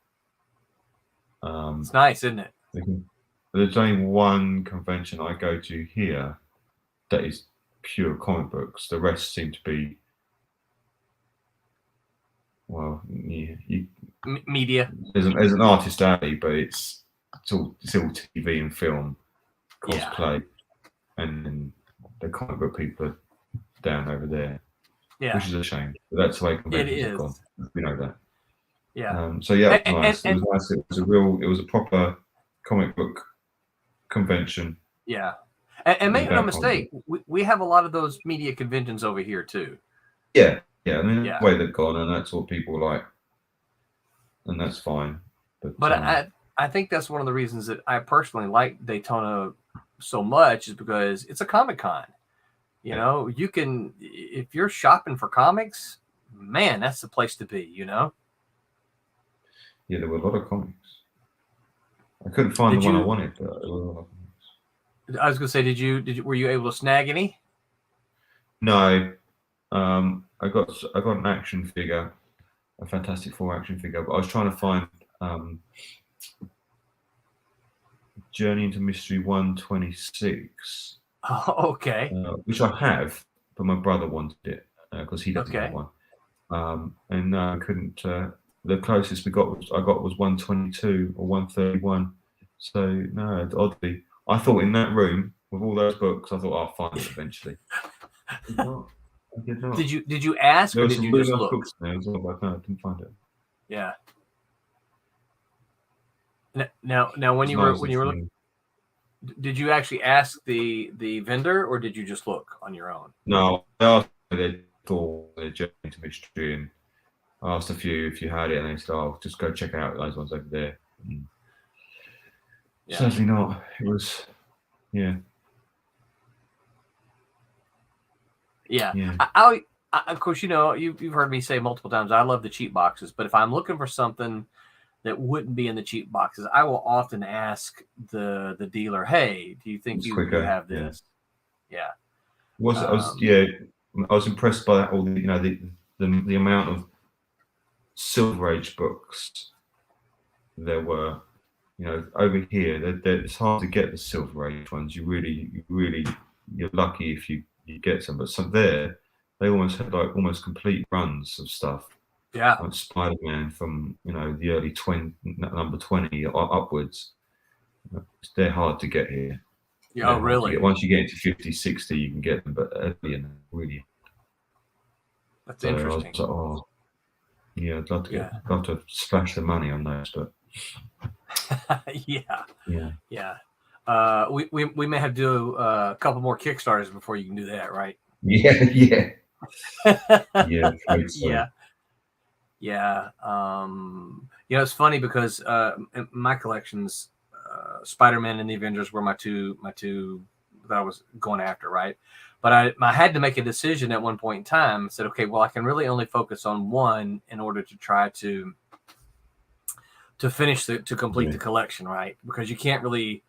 It's nice, isn't it? There's only one convention I go to here that is pure comic books. The rest seem to be, well, media. There's an artist alley, but it's all TV and film, cosplay, and then the comic book people are down over there. Yeah, which is a shame. But that's the way conventions have gone. We know that. Yeah. So yeah, it was nice. It was nice. It was a proper comic book convention. Yeah. And make no mistake, we have a lot of those media conventions over here too. Yeah. I mean, the way they've gone, and that's what people like, and that's fine. But I think that's one of the reasons that I personally like Daytona so much is because it's a Comic-Con. You know, you can, if you're shopping for comics, man, that's the place to be. You know. Yeah, there were a lot of comics. I couldn't find the one I wanted, but there were a lot of comics. I was going to say, were you able to snag any? No, I got an action figure, a Fantastic Four action figure, but I was trying to find Journey into Mystery 126. Oh, okay. Which I have, but my brother wanted it because he doesn't have one. And I couldn't. The closest I got was 122 or 131. So no, oddly, I thought in that room with all those books, I thought I'll find it eventually. I did not. Did you ask or did you just look? Books there as well, but no, I didn't find it. Yeah. Now when you were looking, did you actually ask the vendor or did you just look on your own? No, I asked their Journey into Mystery, and I asked a few if you had it, and they said, "Oh, just go check out those ones over there." Yeah. Certainly not. It was, yeah. Yeah. I of course, you've heard me say multiple times, I love the cheap boxes, but if I'm looking for something that wouldn't be in the cheap boxes, I will often ask the dealer, "Hey, do you think you have this?" Yeah. I was impressed by all the amount of Silver Age books there were. Over here, it's hard to get the Silver Age ones. You're lucky if you get some, but some there, they almost had like almost complete runs of stuff. Yeah, like Spider-Man from the early number 20 upwards. They're hard to get here. Yeah, really. Once you get into 50, 60, you can get them, but early really. That's interesting. I was like, yeah, I'd love to splash the money on those, but yeah. We may have to do a couple more Kickstarters before you can do that, right? Yeah. Yeah. It's funny because my collections, Spider-Man and the Avengers were my two that I was going after, right? But I had to make a decision at one point in time. I said, okay, well, I can really only focus on one in order to try to finish to complete the collection, right? Because you can't fight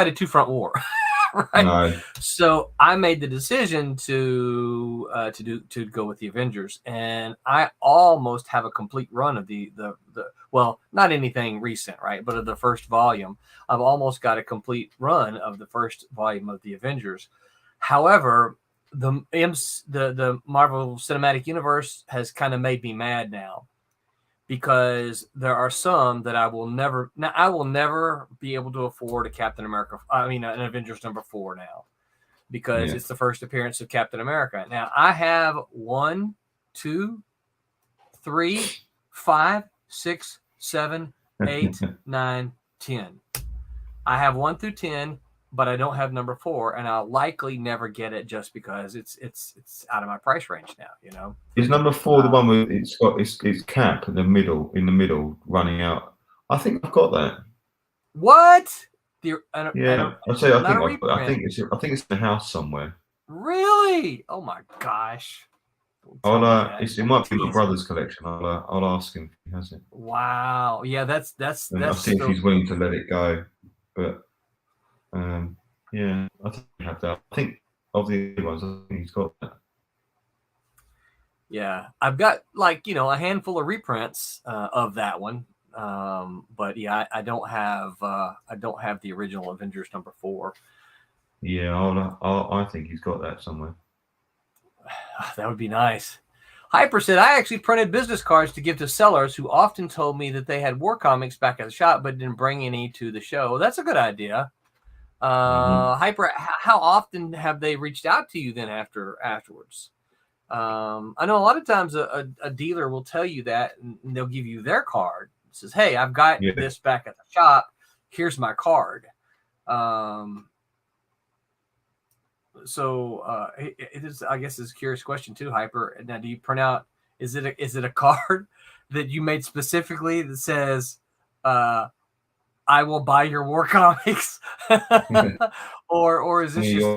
a two-front war. Right. No. So I made the decision to go with the Avengers, and I almost have a complete run of the well, not anything recent, right? But of the first volume, I've almost got a complete run of the first volume of the Avengers. However, the Marvel Cinematic Universe has kind of made me mad now, because there are some that I will never be able to afford an Avengers number 4 now, because it's the first appearance of Captain America. Now I have 1, 2, 3, 5, 6, 7, 8, 9, 10. I have 1 through 10, but I don't have number 4, and I'll likely never get it just because it's out of my price range now. Is number 4 the one with it's got its cap in the middle running out? I think I've got that. What? I'll say I think it's in the house somewhere. Really? Oh my gosh. It might be my brother's collection. I'll ask him if he has it. Wow. Yeah, that's I'll see if he's willing to let it go. But I think we have that. I think of the other ones, I think he's got that. Yeah, I've got a handful of reprints of that one, but yeah, I don't have the original Avengers number 4. Yeah, I think he's got that somewhere. That would be nice. Hyper said, I actually printed business cards to give to sellers who often told me that they had war comics back at the shop but didn't bring any to the show. That's a good idea. Hyper, how often have they reached out to you then afterwards? I know a lot of times a dealer will tell you that, and they'll give you their card. It says, hey, I've got this back at the shop. Here's my card. So it is, I guess, is a curious question too, Hyper. Now, do you print out? Is it a card that you made specifically that says, "I will buy your war comics," or is this just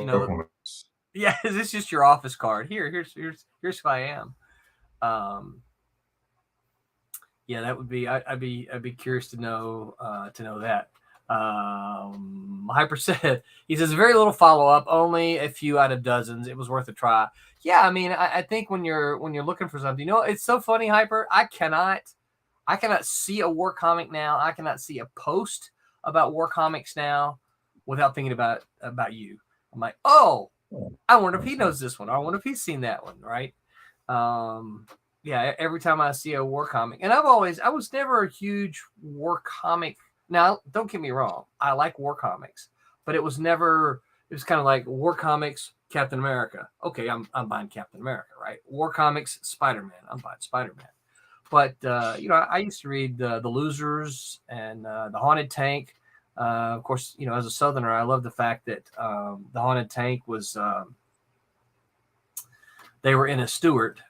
is this just your office card? Here's who I am. Yeah, that would be. I'd be curious to know that. Hyper said he says very little follow up, only a few out of dozens. It was worth a try. Yeah, I mean, I think when you're looking for something, it's so funny, Hyper. I cannot see a war comic now. I cannot see a post about war comics now without thinking about you. I'm like, oh, I wonder if he knows this one. I wonder if he's seen that one, right? Yeah, every time I see a war comic, and I was never a huge war comic. Now, don't get me wrong, I like war comics, but it was kind of like war comics, Captain America. Okay, I'm buying Captain America, right? War comics, Spider-Man. I'm buying Spider-Man. But I used to read the Losers and the Haunted Tank. Of course, as a Southerner, I love the fact that the Haunted Tank was they were in a Stuart.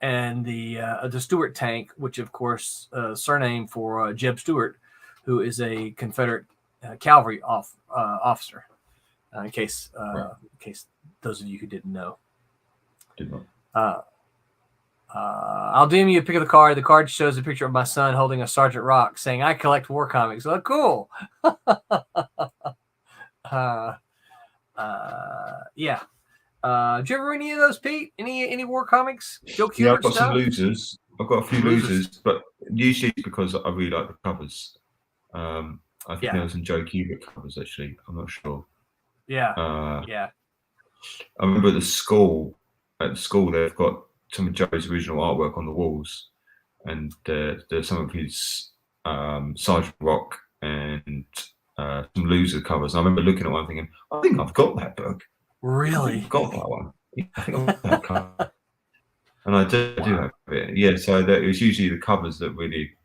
And the Stuart tank, which of course surname for Jeb Stuart, who is a Confederate cavalry officer. In case those of you who didn't know. Did not. I'll DM you a pic of the card. The card shows a picture of my son holding a Sergeant Rock, saying, "I collect war comics." Oh, cool. Yeah. Do you ever read any of those, Pete? Any war comics? Joe Kubert Yeah, I've got stuff? some losers. I've got a few losers, but usually it's because I really like the covers. I think there were some Joe Kubert covers actually. I'm not sure. Yeah. Yeah. I remember at the school they've got some of Joe's original artwork on the walls, and there's some of his Sergeant Rock and some loser covers. And I remember looking at one thinking, I think I've got that book. Really? I've got that one. I think I've got that cover. And I do have it. Yeah, so it was usually the covers that really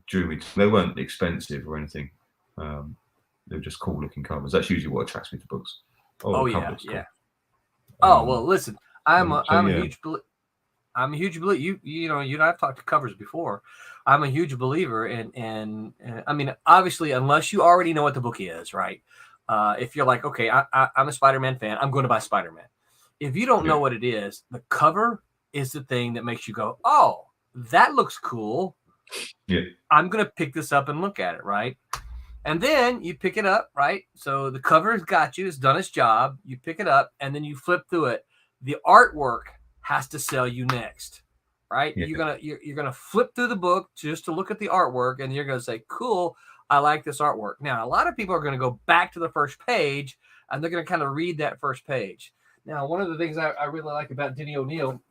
drew me. They weren't expensive or anything. They were just cool looking covers. That's usually what attracts me to books. Oh yeah, yeah. Oh well, listen, I'm a huge believer. You know and I've talked to covers before. I'm a huge believer in I mean, obviously, unless you already know what the book is, right? If you're like, okay, I'm a Spider-Man fan, I'm going to buy Spider-Man. If you don't know what it is, the cover is the thing that makes you go, oh, that looks cool. Yeah, I'm going to pick this up and look at it, right? And then you pick it up, right? So the cover's got you, it's done its job. You pick it up and then you flip through it. The artwork has to sell you next, right? Yeah. You're gonna flip through the book just to look at the artwork, and you're gonna say, "Cool, I like this artwork." Now, a lot of people are gonna go back to the first page, and they're gonna kind of read that first page. Now, one of the things I really like about Denny O'Neil,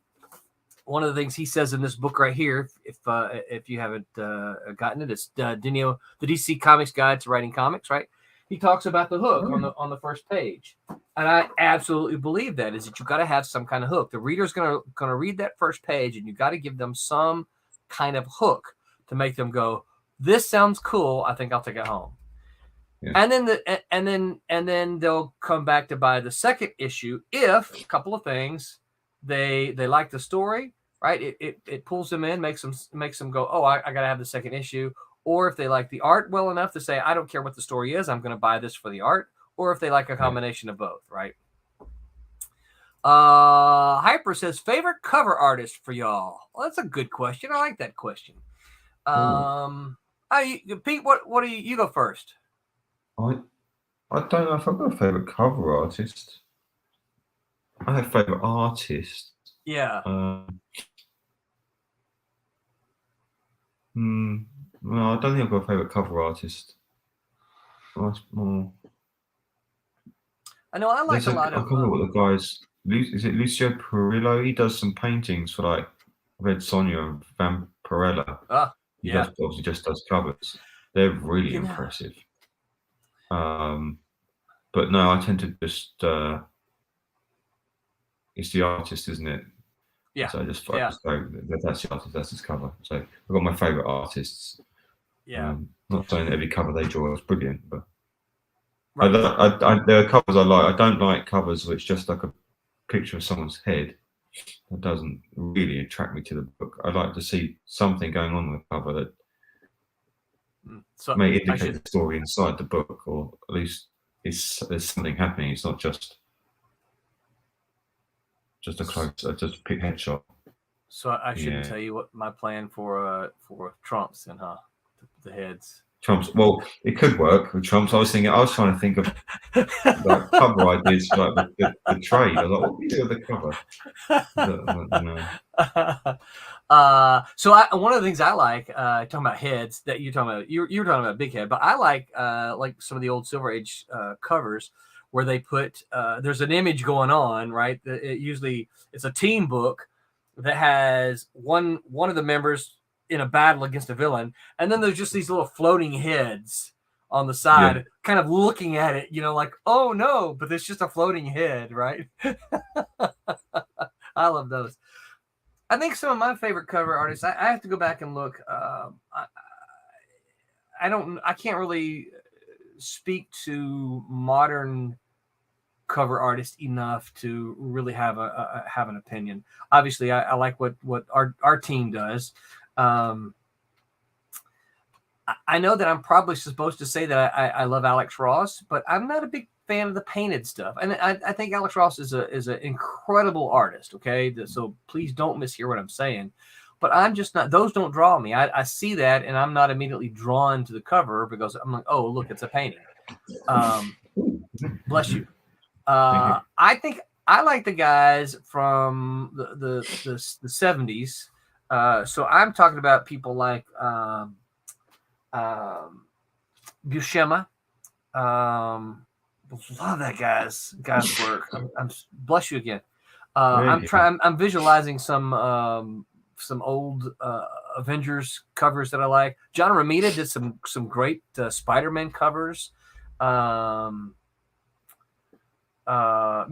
one of the things he says in this book right here, if you haven't gotten it, it's the DC Comics Guide to Writing Comics, right? He talks about the hook on the first page, and I absolutely believe that is that you got to have some kind of hook. The reader's gonna read that first page, and you got to give them some kind of hook to make them go, "This sounds cool. I think I'll take it home." Yeah. And then they'll come back to buy the second issue if a couple of things. They like the story, right? It pulls them in, makes them go, oh, I gotta have the second issue. Or if they like the art well enough to say, I don't care what the story is, I'm gonna buy this for the art. Or if they like a combination of both, right? Hyper says favorite cover artist for y'all. Well, that's a good question. I like that question. Pete, what do you go first? I don't know if I've got a favorite cover artist. I have favorite artist. Yeah. No, I don't think I've got a favorite cover artist. I know I like a lot of. I can't remember what the guy's. Is it Lucio Perillo? He does some paintings for like Red Sonja and Vampirella. He obviously just does covers. They're really impressive. But no, I tend to just. It's the artist, isn't it? Yeah. So I just go, that's the artist, that's his cover. So I've got my favourite artists. Yeah. Not saying that every cover they draw is brilliant, but there are covers I like. I don't like covers which just like a picture of someone's head. That doesn't really attract me to the book. I like to see something going on with the cover that may indicate the story inside the book, or at least there's something happening. It's not just a close, just a pick headshot. So I shouldn't tell you what my plan for Trumps and the heads. Trumps. Well, it could work with Trumps. I was trying to think of like cover ideas for like the trade. I was like, what do we do with the cover? So one of the things I like, talking about heads that you're talking about, you're talking about big head, but I like some of the old Silver Age covers where they put there's an image going on, right? Usually it's a team book that has one of the members in a battle against a villain, and then there's just these little floating heads on the side, kind of looking at it, like, oh no, but it's just a floating head, right? I love those. I think some of my favorite cover artists, I have to go back and look. I can't really speak to modern cover artists enough to really have an opinion. Obviously, I like what our team does. I know that I'm probably supposed to say that I love Alex Ross, but I'm not a big fan of the painted stuff. And I think Alex Ross is an incredible artist. Okay, so please don't mishear what I'm saying. But I'm just not. Those don't draw me. I see that, and I'm not immediately drawn to the cover because I'm like, oh, look, it's a painting. Bless you. I think I like the guys from the 70s. So I'm talking about people like Buscema. Love that guy's work. I'm bless you again. I'm visualizing some old Avengers covers that I like. John Romita did some great Spider-Man covers. You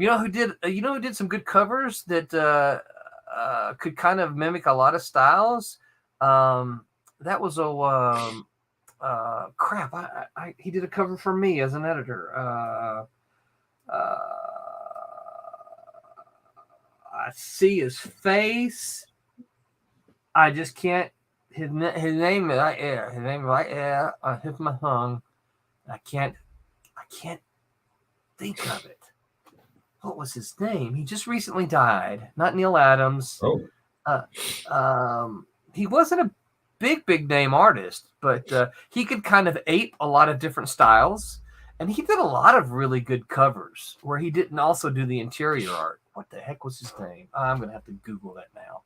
know who did some good covers that could kind of mimic a lot of styles. That was crap. He did a cover for me as an editor. I see his face. I just can't. His name is right there. His name is right there on the tip of my tongue. I can't think of it. What was his name? He just recently died. Not Neil Adams. He wasn't a big name artist, but he could kind of ape a lot of different styles, and he did a lot of really good covers where he didn't also do the interior art. What the heck was his name? I'm gonna have to Google that now.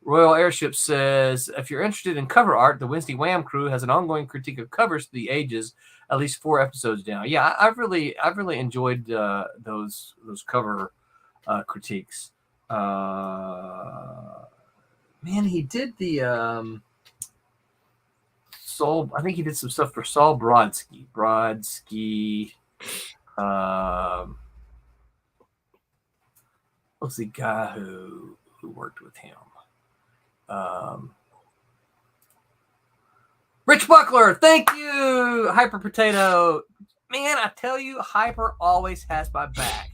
Royal Airship says, if you're interested in cover art, the Wednesday Wham crew has an ongoing critique of covers through the ages, at least 4 episodes now. Yeah, I've really enjoyed those cover critiques. Man, he did the Saul. I think he did some stuff for Saul Brodsky. What's the guy who worked with him? Rich Buckler, thank you, Hyper Potato. Man, I tell you, Hyper always has my back.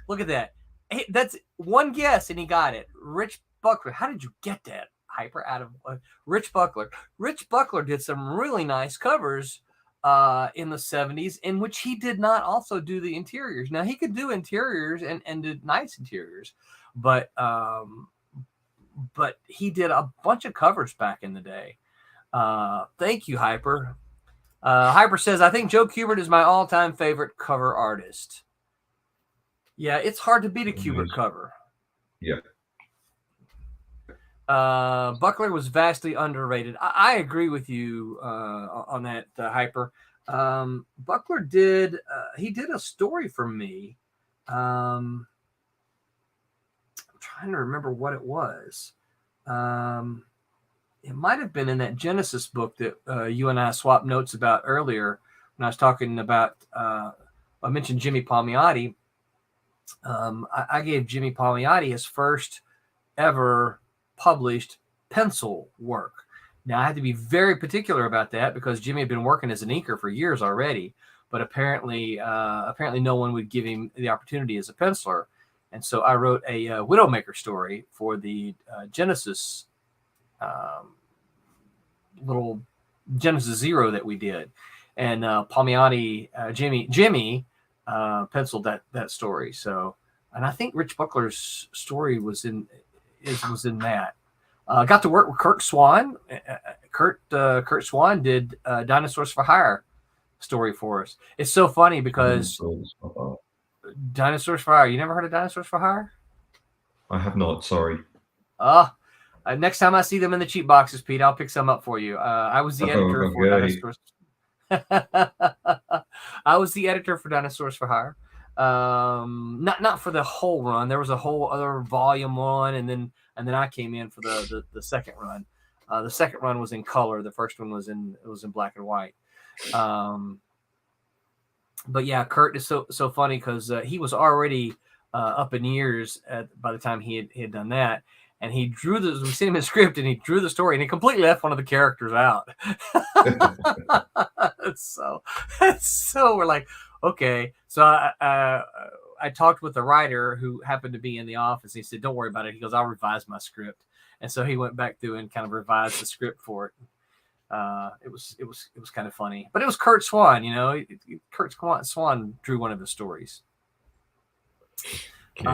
Look at that. Hey, that's one guess, and he got it. Rich Buckler. How did you get that, Hyper? Out of Rich Buckler. Rich Buckler did some really nice covers in the 70s, in which he did not also do the interiors. Now, he could do interiors and did nice interiors, but he did a bunch of covers back in the day. Thank you, Hyper. Hyper says, I think Joe Kubert is my all-time favorite cover artist. Yeah, it's hard to beat a Kubert cover. Yeah. Buckler was vastly underrated. I agree with you on that, Hyper. Buckler did he did a story for me. I'm trying to remember what it was. It might have been in that Genesis book that you and I swapped notes about earlier when I was talking about. I mentioned Jimmy Palmiotti. I gave Jimmy Palmiotti his first ever published pencil work. Now, I had to be very particular about that because Jimmy had been working as an inker for years already, but apparently no one would give him the opportunity as a penciler. And so I wrote a Widowmaker story for the Genesis little Genesis Zero that we did. And Palmiotti, Jimmy penciled that story. So, and I think Rich Buckler's story was in was in that. Got to work with Kurt Swan. Kurt Swan did Dinosaurs for Hire story for us. It's so funny because Dinosaurs for Hire. You never heard of Dinosaurs for Hire? I have not. Sorry. Next time I see them in the cheap boxes, Pete, I'll pick some up for you. I was the editor for Dinosaurs. I was the editor for Dinosaurs for Hire. Not for the whole run. There was a whole other volume one, and then I came in for the second run. The second run was in color. The first one was in black and white. But yeah, Kurt is so funny because he was already up in years by the time he had done that, and he drew we sent him a script, and he drew the story, and he completely left one of the characters out. so we're like, okay. So I talked with the writer who happened to be in the office. He said, "Don't worry about it." He goes, "I'll revise my script." And so he went back through and kind of revised the script for it. It was kind of funny, but it was Kurt Swan. Kurt Swan drew one of the stories. Okay.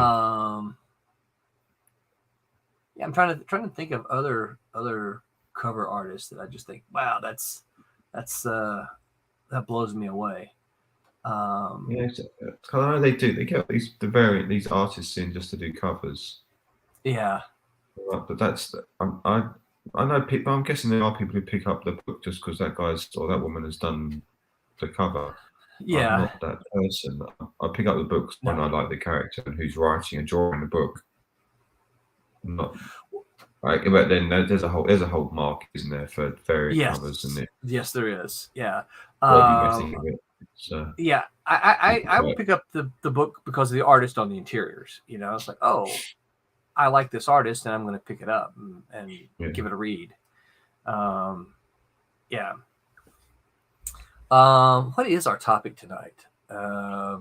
Yeah, I'm trying to think of other cover artists that I just think, wow, that blows me away. I know they get these artists in just to do covers. Yeah. But that's I know people. I'm guessing there are people who pick up the book just because that guy's or that woman has done the cover. Yeah. I'm not that person. I pick up the books when I like the character and who's writing and drawing the book. Not right, but then there's a whole market, isn't there, for various covers, isn't it? Yes, there is. Yeah. Yeah, I would pick up the book because of the artist on the interiors. It's like, oh, I like this artist, and I'm going to pick it up and give it a read. Yeah. What is our topic tonight? I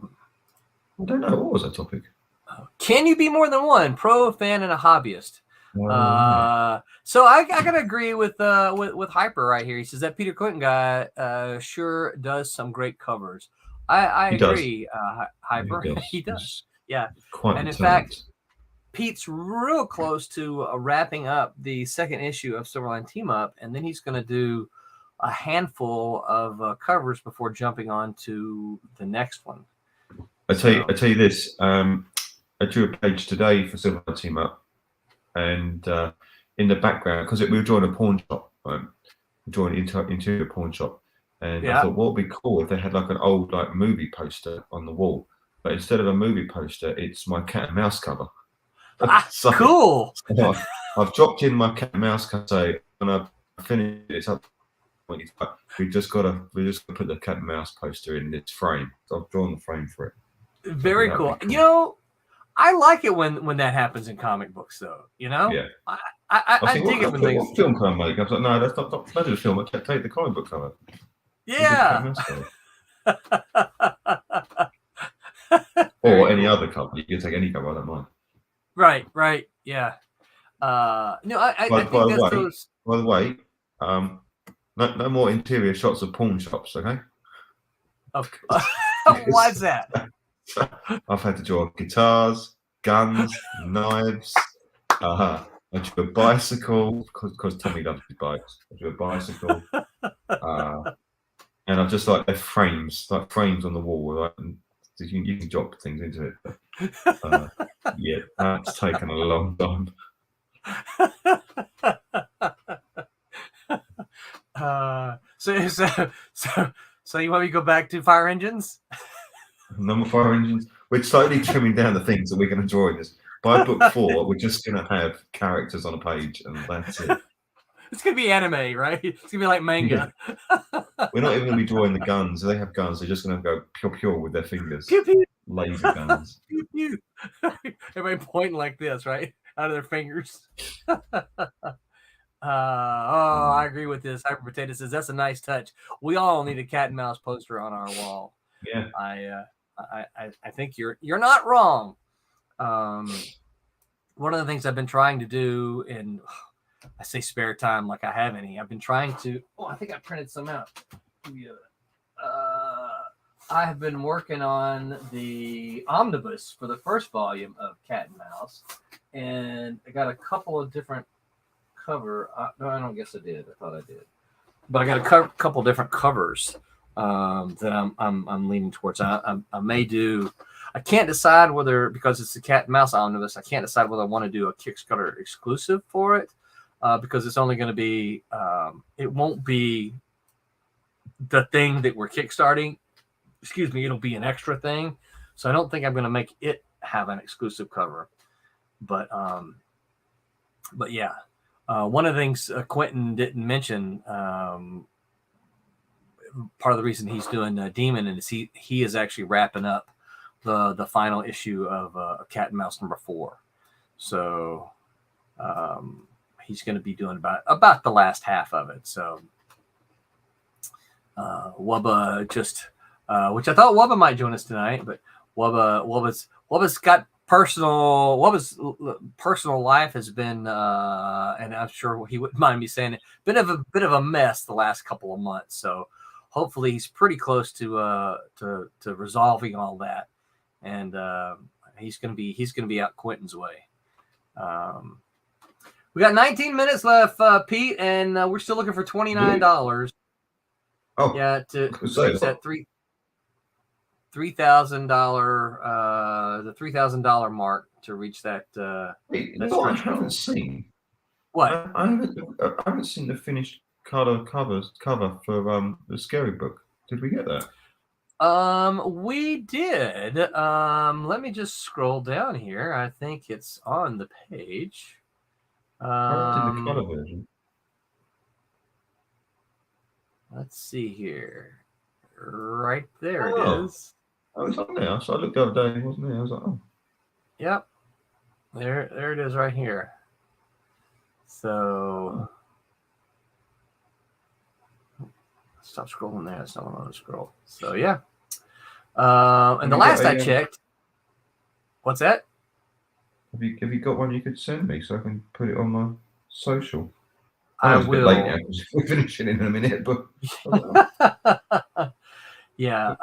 don't know. What was our topic? Can you be more than one? Pro, a fan, and a hobbyist. So I gotta agree with Hyper right here. He says that Peter Clinton guy sure does some great covers. I agree, Hyper. He does. Yeah. And in fact, Pete's real close to wrapping up the second issue of Silverline Team Up, and then he's going to do a handful of covers before jumping on to the next one. I tell you this. I drew a page today for Silverline Team Up, and in the background, because we were drawing a pawn shop, drawing into a pawn shop, and I thought, what would be cool if they had like an old movie poster on the wall, but instead of a movie poster, it's my cat and mouse cover. So, cool. I've dropped in my cat and mouse cover. So when I finish this up, we just got to put the cat and mouse poster in its frame. So I've drawn the frame for it. Very cool. I like it when that happens in comic books, though. Yeah. I dig it when things. What film can I make? I was like, no, that's not the film. I can't take the comic book cover. Yeah. Or any other cover. You can take any cover. I don't mind. Right. Yeah. No, I think that's those. By the way, no more interior shots of pawn shops, okay? Okay. Why's that? I've had to draw guitars, guns, knives. I drew a bicycle because Tommy loves his bikes. I drew a bicycle, and I've just left frames on the wall. You can drop things into it. But, yeah, that's taken a long time. So you want me to go back to fire engines? No more fire engines. We're slowly trimming down the things that we're going to draw in this. By book 4, we're just going to have characters on a page, and that's it. It's going to be anime, right? It's going to be like manga. Yeah. We're not even going to be drawing the guns. They have guns. They're just going to go pure with their fingers. Pew, pew. Laser guns. Pew, pew. Everybody pointing like this, right? Out of their fingers. I agree with this. Hyper Potato says that's a nice touch. We all need a cat and mouse poster on our wall. Yeah. I think you're not wrong. One of the things I've been trying to do in, I say spare time like I have any. I've been trying to. Oh, I think I printed some out. I have been working on the omnibus for the first volume of Cat and Mouse, and I got a couple of different cover. No, I don't guess I did. I thought I did, but I got a couple different covers that I'm leaning towards. I may do. I can't decide whether, because it's the Cat and Mouse omnibus, I can't decide whether I want to do a Kickstarter exclusive for it, because it's only going to be. It won't be the thing that we're kickstarting. Excuse me, it'll be an extra thing. So I don't think I'm going to make it have an exclusive cover. But yeah. One of the things Quentin didn't mention, part of the reason he's doing Demon is he is actually wrapping up the final issue of Cat and Mouse #4. So he's going to be doing about the last half of it. So Wubba just, which I thought Wubba might join us tonight, but Wubba's got Wubba's personal life has been, and I'm sure he wouldn't mind me saying it, bit of a mess the last couple of months. So hopefully he's pretty close to resolving all that, and he's gonna be out Quentin's way. We got 19 minutes left, Pete, and we're still looking for $29. Oh, yeah, to reach that $3,000 the $3,000 mark to reach that. Wait, what I haven't seen. What? I haven't seen the finished cover for the Scary Book. Did we get that? We did. Let me just scroll down here. I think it's on the page. In the color version. Let's see here. Right there it is. Oh, it's on there. So I looked the other day, it wasn't there. I was like, oh. Yep. There it is right here. So stop scrolling there. It's not on the scroll. So yeah. And the last I checked. What's that? Have you got one you could send me so I can put it on my social? I will. Late now, we're finishing in a minute, but yeah.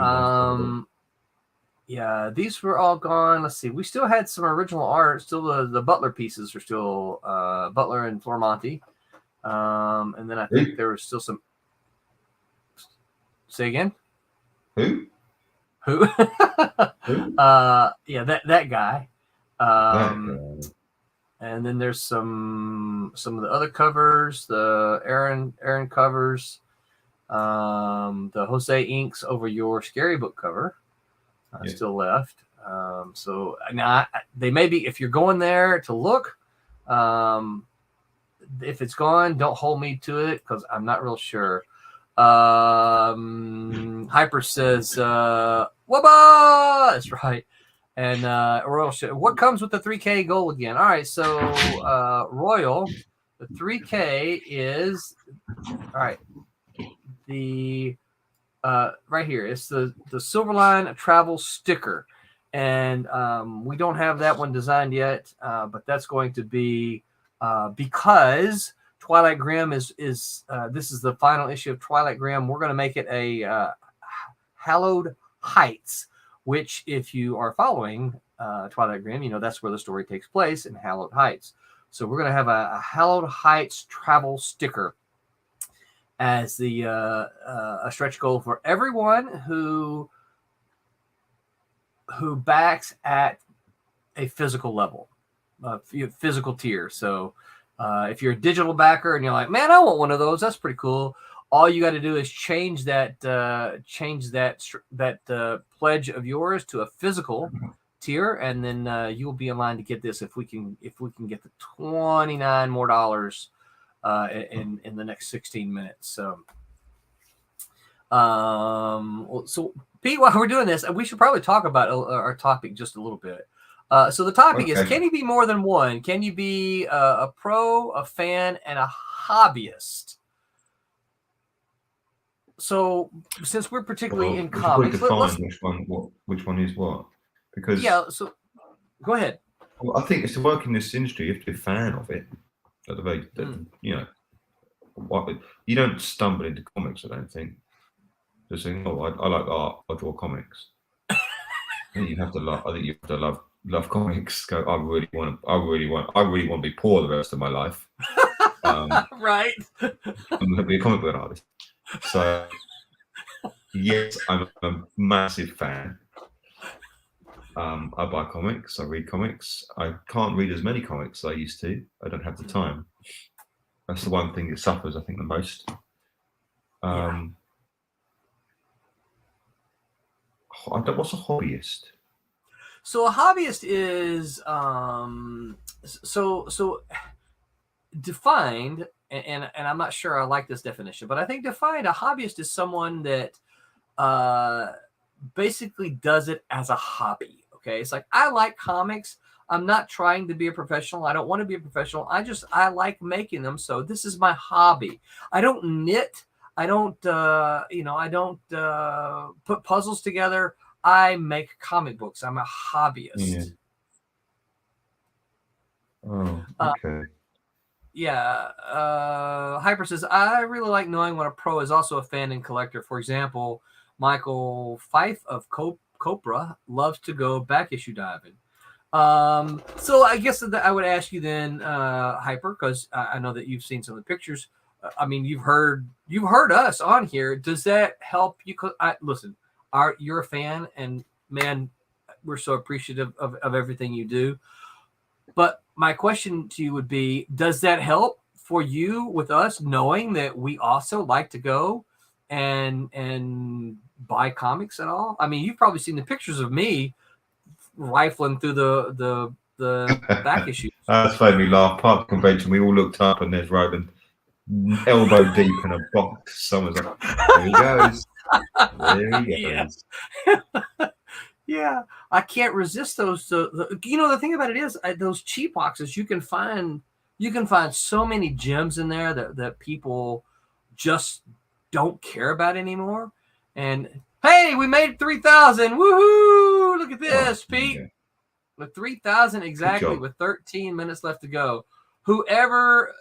Yeah, these were all gone. Let's see. We still had some original art. Still the Butler pieces are still Butler and Flormonti. And then I think there was still some. Say again? Who? Who? Who? Yeah, that guy. And then there's some of the other covers, the Aaron covers, the Jose inks over your Scary Book cover. Still left. So now they may be, if you're going there to look, if it's gone, don't hold me to it because I'm not real sure. Hyper says, Wubba! That's right. And Royal, what comes with the 3K goal again? All right, so Royal, the 3K is, all right, the right here. It's the Silverline travel sticker, and we don't have that one designed yet, but that's going to be because Twilight Grim is this is the final issue of Twilight Grim. We're going to make it a Hallowed Heights, which, if you are following Twilight Grim, you know that's where the story takes place in Hallowed Heights. So we're going to have a Hallowed Heights travel sticker as the a stretch goal for everyone who backs at a physical level, physical tier. So if you're a digital backer and you're like, man, I want one of those, that's pretty cool. All you got to do is change that pledge of yours to a physical tier, and then you'll be in line to get this if we can get the $29 more in the next 16 minutes. So so Pete, while we're doing this, we should probably talk about our topic just a little bit. So the topic is, can you be more than one? Can you be a pro, a fan, and a hobbyist? So since we're particularly in comics, let's which one is what, because so go ahead. Well, I think it's to work in this industry, you have to be a fan of it. At the very, you know, you don't stumble into comics, I don't think. just saying, oh, I like art, I draw comics. I think you have to love comics. Go, I really want to be poor the rest of my life. Right. I'm going to be a comic book artist. So yes, I'm a massive fan. I buy comics, I read comics. I can't read as many comics as I used to. I don't have the time. That's the one thing that suffers, I think, the most. What's a hobbyist? So a hobbyist is so defined, and I'm not sure I like this definition, but I think defined, a hobbyist is someone that basically does it as a hobby. Okay, it's like, I like comics. I'm not trying to be a professional. I don't want to be a professional. I like making them. So this is my hobby. I don't knit. I don't put puzzles together. I make comic books. I'm a hobbyist. Yeah. Oh, okay. Hyper says, I really like knowing when a pro is also a fan and collector. For example, Michael Fife of Copra loves to go back issue diving. So I guess that I would ask you then, Hyper, because I know that you've seen some of the pictures. I mean, you've heard us on here. Does that help you? Listen, you're a fan, and man, we're so appreciative of everything you do. But my question to you would be, does that help for you with us knowing that we also like to go and buy comics at all? I mean, you've probably seen the pictures of me rifling through the back issues. That's made me laugh. Part of the convention, we all looked up and there's Roland elbow deep in a box. Someone's like, there he goes. There he goes. Yeah, I can't resist those. The thing about it is, those cheap boxes, you can find so many gems in there that people just don't care about anymore. And hey, we made 3,000! Woohoo! Look at this, Pete. Yeah. With 3,000 exactly, with 13 minutes left to go. Whoever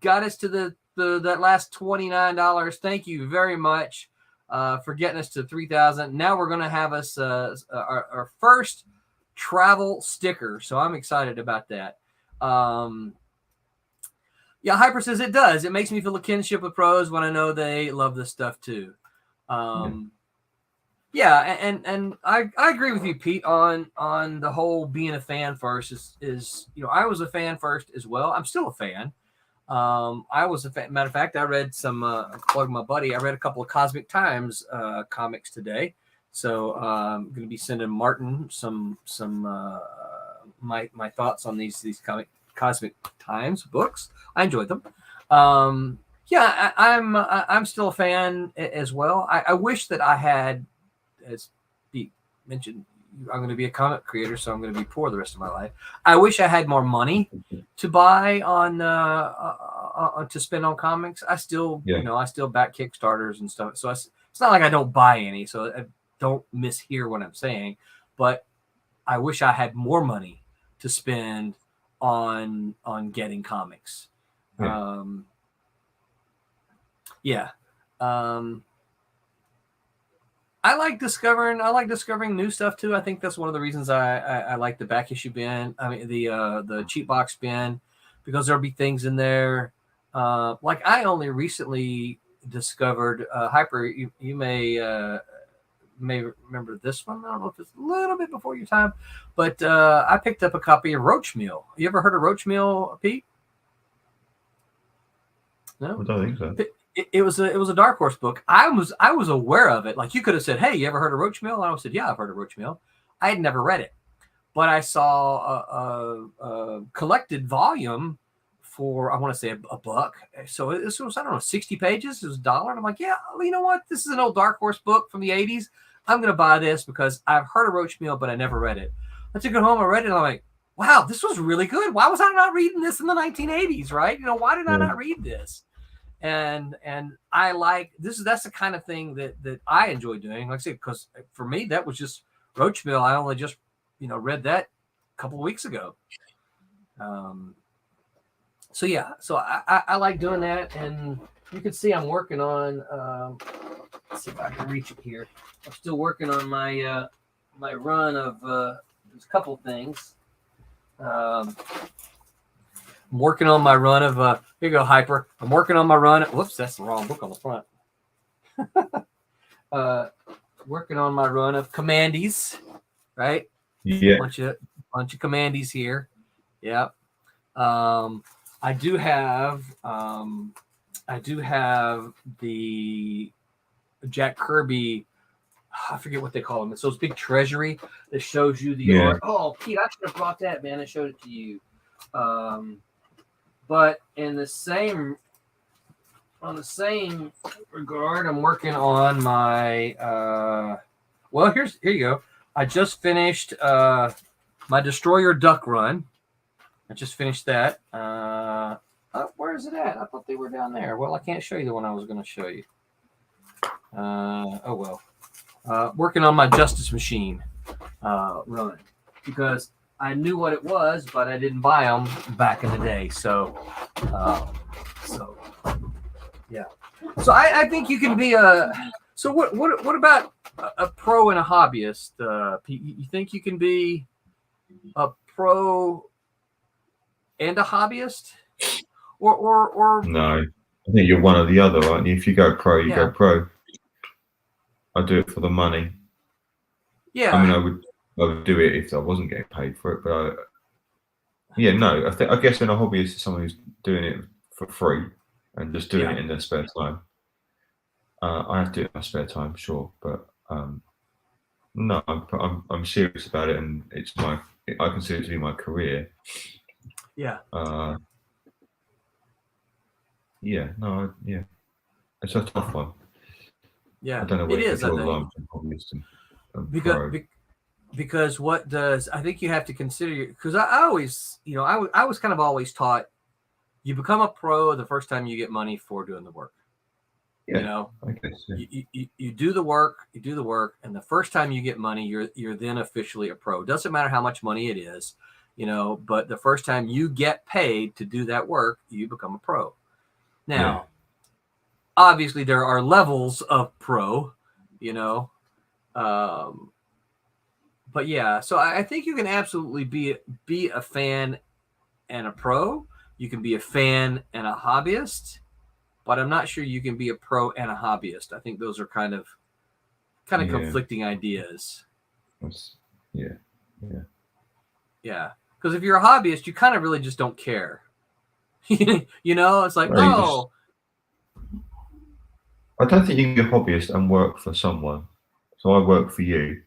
got us to that last $29, thank you very much. For getting us to 3,000. Now we're going to have us our first travel sticker. So I'm excited about that. Hyper says it does. It makes me feel a kinship with pros when I know they love this stuff too. And I agree with you, Pete, on the whole being a fan first is I was a fan first as well. I'm still a fan. I was matter of fact, I read some plug my buddy. I read a couple of Cosmic Times comics today, so I'm going to be sending Martin some my thoughts on these Cosmic Times books. I enjoyed them. I'm still a fan as well. I wish that I had, as Pete mentioned, I'm going to be a comic creator, so I'm going to be poor the rest of my life. I wish I had more money to buy on to spend on comics. I still, I still back Kickstarters and stuff. So it's not like I don't buy any. So I don't mishear what I'm saying. But I wish I had more money to spend on getting comics. I like discovering new stuff too. I think that's one of the reasons I like the back issue bin. I mean the cheap box bin, because there'll be things in there. Like I only recently discovered Hyper. You may remember this one. I don't know if it's a little bit before your time, but I picked up a copy of Roach Meal. You ever heard of Roach Meal, Pete? No, I don't think so. It was a Dark Horse book. I was aware of it. Like you could have said, "Hey, you ever heard of Roach Meal?" And I would have said, "Yeah, I've heard of Roach Meal." I had never read it, but I saw a collected volume for, I want to say, a buck. So it was, I don't know, 60 pages. It was $1. And I'm like, yeah, well, you know what? This is an old Dark Horse book from the 80s. I'm going to buy this because I've heard of Roach Meal, but I never read it. I took it home, I read it, and I'm like, wow, this was really good. Why was I not reading this in the 1980s, right? Why did I not read this? And I like this. That's the kind of thing that I enjoy doing. Like I said, because for me, that was just Roach Meal. I only just, read that a couple of weeks ago. So I like doing that. And you can see I'm working on. Let's see if I can reach it here. I'm still working on my my run of there's a couple things. I'm working on my run of here you go, Hyper. I'm working on my run. Whoops, that's the wrong book on the front. Working on my run of commandees, right? Yeah. Bunch of commandees here. Yep. I do have the Jack Kirby. I forget what they call them. It's those big treasury that shows you the art. Oh, Pete, I should have brought that, man. I showed it to you. But in the same regard, I'm working on my well, here you go. I just finished my Destroyer Duck run. I just finished that. Where is it at? I thought they were down there. Well, I can't show you the one I was going to show you. Oh well. Working on my Justice Machine run because I knew what it was, but I didn't buy them back in the day. So yeah. So I think you can be a. So what about a pro and a hobbyist? Pete, you think you can be a pro and a hobbyist, or no? I think you're one or the other, right? If you go pro, you go pro. I do it for the money. Yeah. I mean, I would do it if I wasn't getting paid for it, but I guess when a hobbyist is someone who's doing it for free and just doing it in their spare time. I have to do it in my spare time, sure, but no, I'm serious about it, and I consider it to be my career. Yeah. It's a tough one. Yeah, I don't know where it is. I think because what does I think you have to consider, because I always, I was kind of always taught you become a pro the first time you get money for doing the work. Yeah, I guess, you do the work, and the first time you get money, you're then officially a pro. Doesn't matter how much money it is, but the first time you get paid to do that work, you become a pro. Now, obviously, there are levels of pro, but yeah. So I think you can absolutely be a fan and a pro. You can be a fan and a hobbyist. But I'm not sure you can be a pro and a hobbyist. I think those are kind of conflicting ideas. Yeah. Because if you're a hobbyist, you kind of really just don't care. It's like, oh. I don't think you can be a hobbyist and work for someone. So I work for you.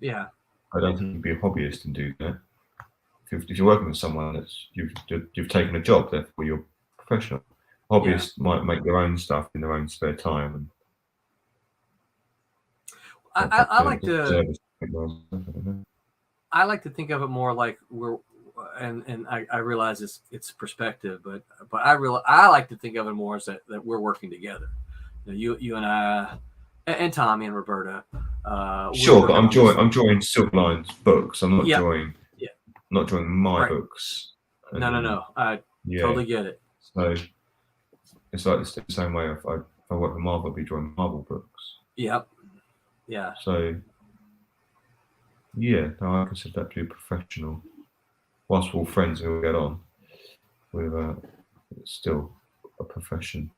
Yeah. I don't think you can be a hobbyist and do that. If you're working with someone, you've taken a job, therefore you're professional. Hobbyists might make their own stuff in their own spare time. And I like to think of it more like and I realize it's perspective, but I like to think of it more as that we're working together. You and I and Tommy and Roberta. Sure, but I'm drawing Silverline's books. I'm not drawing. Yeah. Not drawing my books. No. I totally get it. So it's like the same way if I work with Marvel, I'll be drawing Marvel books. Yep. Yeah. So I consider that to be professional. Whilst we're all friends and we'll get on, it's still a profession.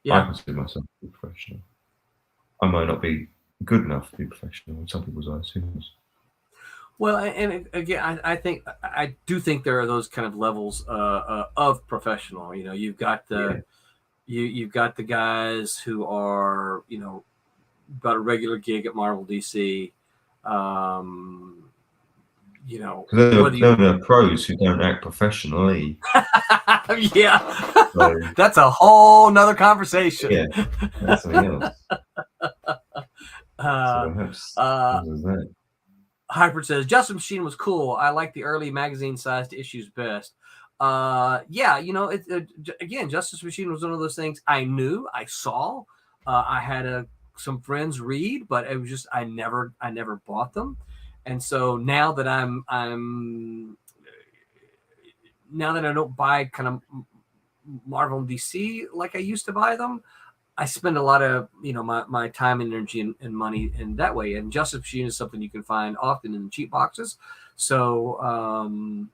Yeah. I consider myself to be professional. I might not be good enough to be professional in some people's eyes. Well, and again, I do think there are those kind of levels of professional. You've got you've got the guys who are got a regular gig at Marvel DC. They're the pros who don't act professionally. Yeah, so, that's a whole nother conversation. Yeah, that's something else. Hyper says Justice Machine was cool. I like the early magazine-sized issues best. Again, Justice Machine was one of those things I knew, I saw. I had some friends read, but it was just I never bought them. And so now that now that I don't buy kind of Marvel and DC like I used to buy them. I spend a lot of my time and energy and money in that way. And Justice Machine is something you can find often in the cheap boxes. So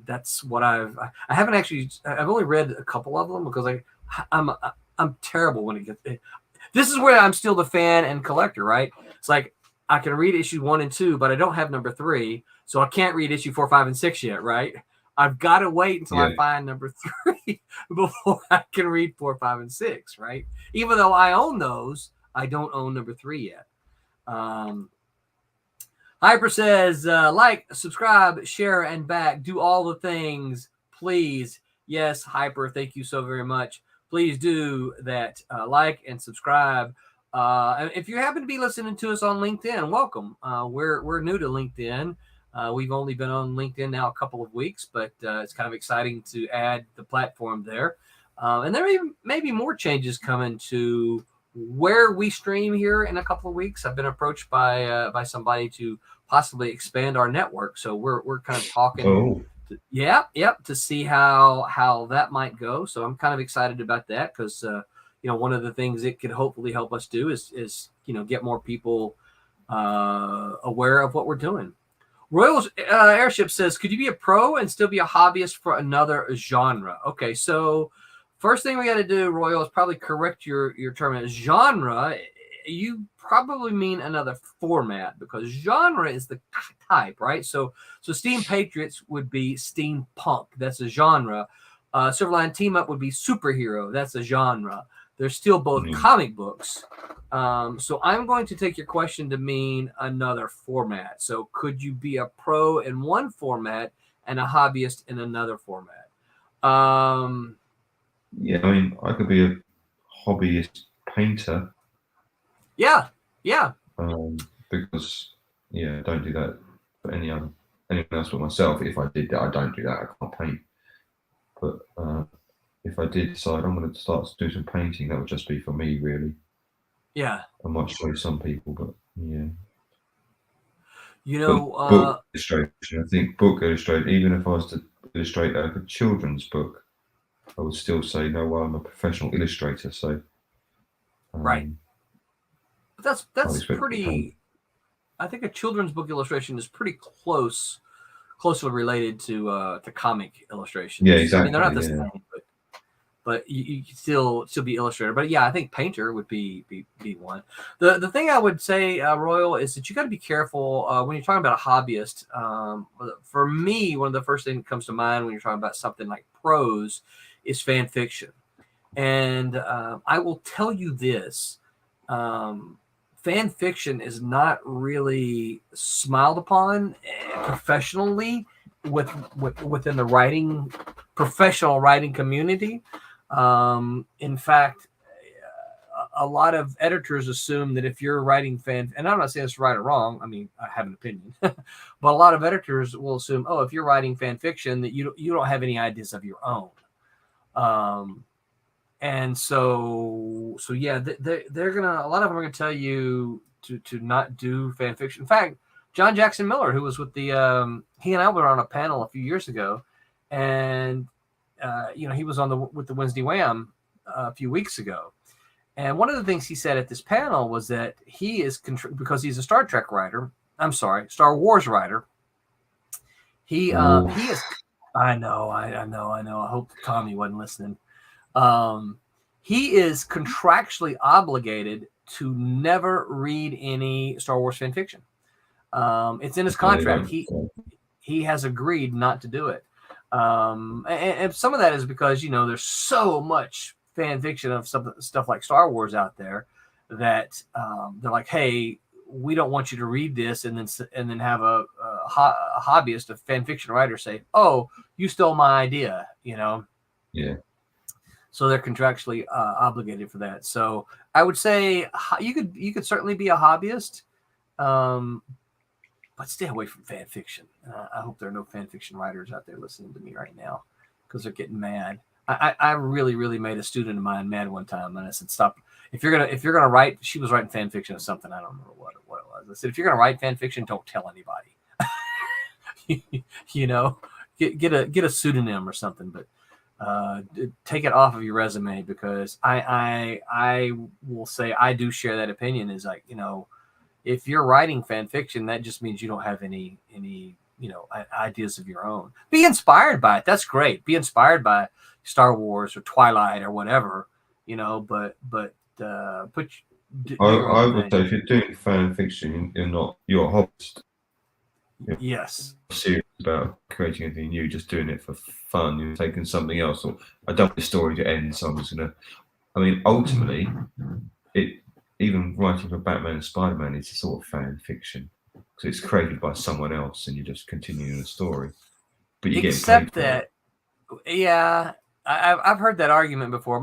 that's what I haven't actually. I've only read a couple of them because I'm terrible when it gets. This is where I'm still the fan and collector, right? It's like I can read issue 1 and 2, but I don't have number 3, so I can't read issue 4, 5, and 6 yet, right? I've got to wait until I find number 3 before I can read 4, 5, and 6, right? Even though I own those, I don't own number 3 yet. Hyper says, like, subscribe, share, and back. Do all the things, please. Yes, Hyper, thank you so very much. Please do that. Like and subscribe. And if you happen to be listening to us on LinkedIn, welcome. We're new to LinkedIn. We've only been on LinkedIn now a couple of weeks, but it's kind of exciting to add the platform there. And there may be more changes coming to where we stream here in a couple of weeks. I've been approached by somebody to possibly expand our network, so we're kind of talking. Oh. To see how that might go. So I'm kind of excited about that because one of the things it could hopefully help us do is get more people aware of what we're doing. Royal Airship says, could you be a pro and still be a hobbyist for another genre? Okay, so first thing we got to do, Royal, is probably correct your term as genre. You probably mean another format because genre is the type, right? So Steam Patriots would be steampunk. That's a genre. Silverline Team Up would be superhero. That's a genre. They're still both comic books. So I'm going to take your question to mean another format. So could you be a pro in one format and a hobbyist in another format? Yeah, I mean, I could be a hobbyist painter. Yeah. Because I don't do that for anyone else but myself. If I did that, I don't do that. I can't paint. But if I did decide I'm going to start to do some painting, that would just be for me, really. Yeah. I might show some people, but yeah. Book illustration. I think book illustration. Even if I was to illustrate a children's book, I would still say no. Well, I'm a professional illustrator, so right. But that's pretty. I think a children's book illustration is pretty closely related to comic illustrations. Yeah, exactly. I mean, they're not the same, but you can still be illustrator. But yeah, I think painter would be one. The thing I would say, Royal, is that you got to be careful when you're talking about a hobbyist. For me, one of the first things that comes to mind when you're talking about something like prose is fan fiction, and I will tell you this. Fan fiction is not really smiled upon professionally within the professional writing community. In fact, a lot of editors assume that if you're writing and I'm not saying it's right or wrong. I mean, I have an opinion, but a lot of editors will assume, if you're writing fan fiction, that you don't have any ideas of your own. And so yeah, they're gonna. A lot of them are gonna tell you to not do fan fiction. In fact, John Jackson Miller, who was with he and I were on a panel a few years ago, and he was with the Wednesday Wham a few weeks ago, and one of the things he said at this panel was that he is because he's a Star Wars writer. He is. I know. I hope Tommy wasn't listening. He is contractually obligated to never read any Star Wars fan fiction. It's in his contract. He has agreed not to do it. And some of that is because, there's so much fan fiction of stuff like Star Wars out there that they're like, hey, we don't want you to read this and then have a hobbyist, a fan fiction writer say, oh, you stole my idea, Yeah. So they're contractually obligated for that. So I would say you could certainly be a hobbyist, but stay away from fan fiction. I hope there are no fan fiction writers out there listening to me right now because they're getting mad. I really, really made a student of mine mad one time, and I said, "Stop! If you're gonna write," she was writing fan fiction of something. I don't remember what it was. I said, "If you're gonna write fan fiction, don't tell anybody. Get a pseudonym or something." But take it off of your resume, because I will say I do share that opinion. Is like, if you're writing fan fiction, that just means you don't have any ideas of your own. Be inspired by it. That's great. Be inspired by Star Wars or Twilight or whatever, but put I would say if you're doing fan fiction, you're a hobbyist. Yes. Serious about creating anything new, just doing it for fun. You're taking something else, or I don't want the story to end, so I'm just gonna. I mean, ultimately, even writing for Batman and Spider-Man is a sort of fan fiction because it's created by someone else, and you're just continuing the story. But you get paid for it. Yeah, I've heard that argument before.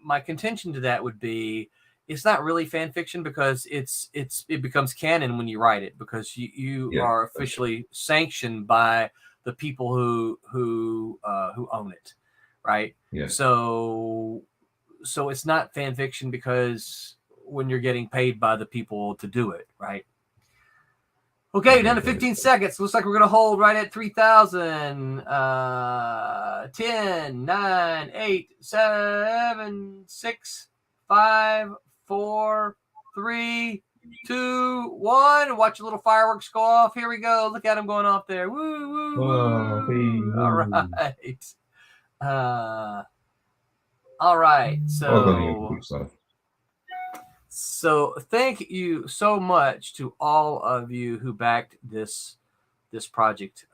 My contention to that would be, it's not really fan fiction, because it becomes canon when you write it, because you are officially sanctioned by the people who own it, right? Yeah. So it's not fan fiction because when you're getting paid by the people to do it, right? Okay, down to 15 seconds. Looks like we're going to hold right at 3,000. 10, 9, 8, 7, 6, 5, 4, 3, 2, 1. Watch a little fireworks go off. Here we go. Look at them going off there. Woo, woo, woo. All right. All right. So thank you so much to all of you who backed this project.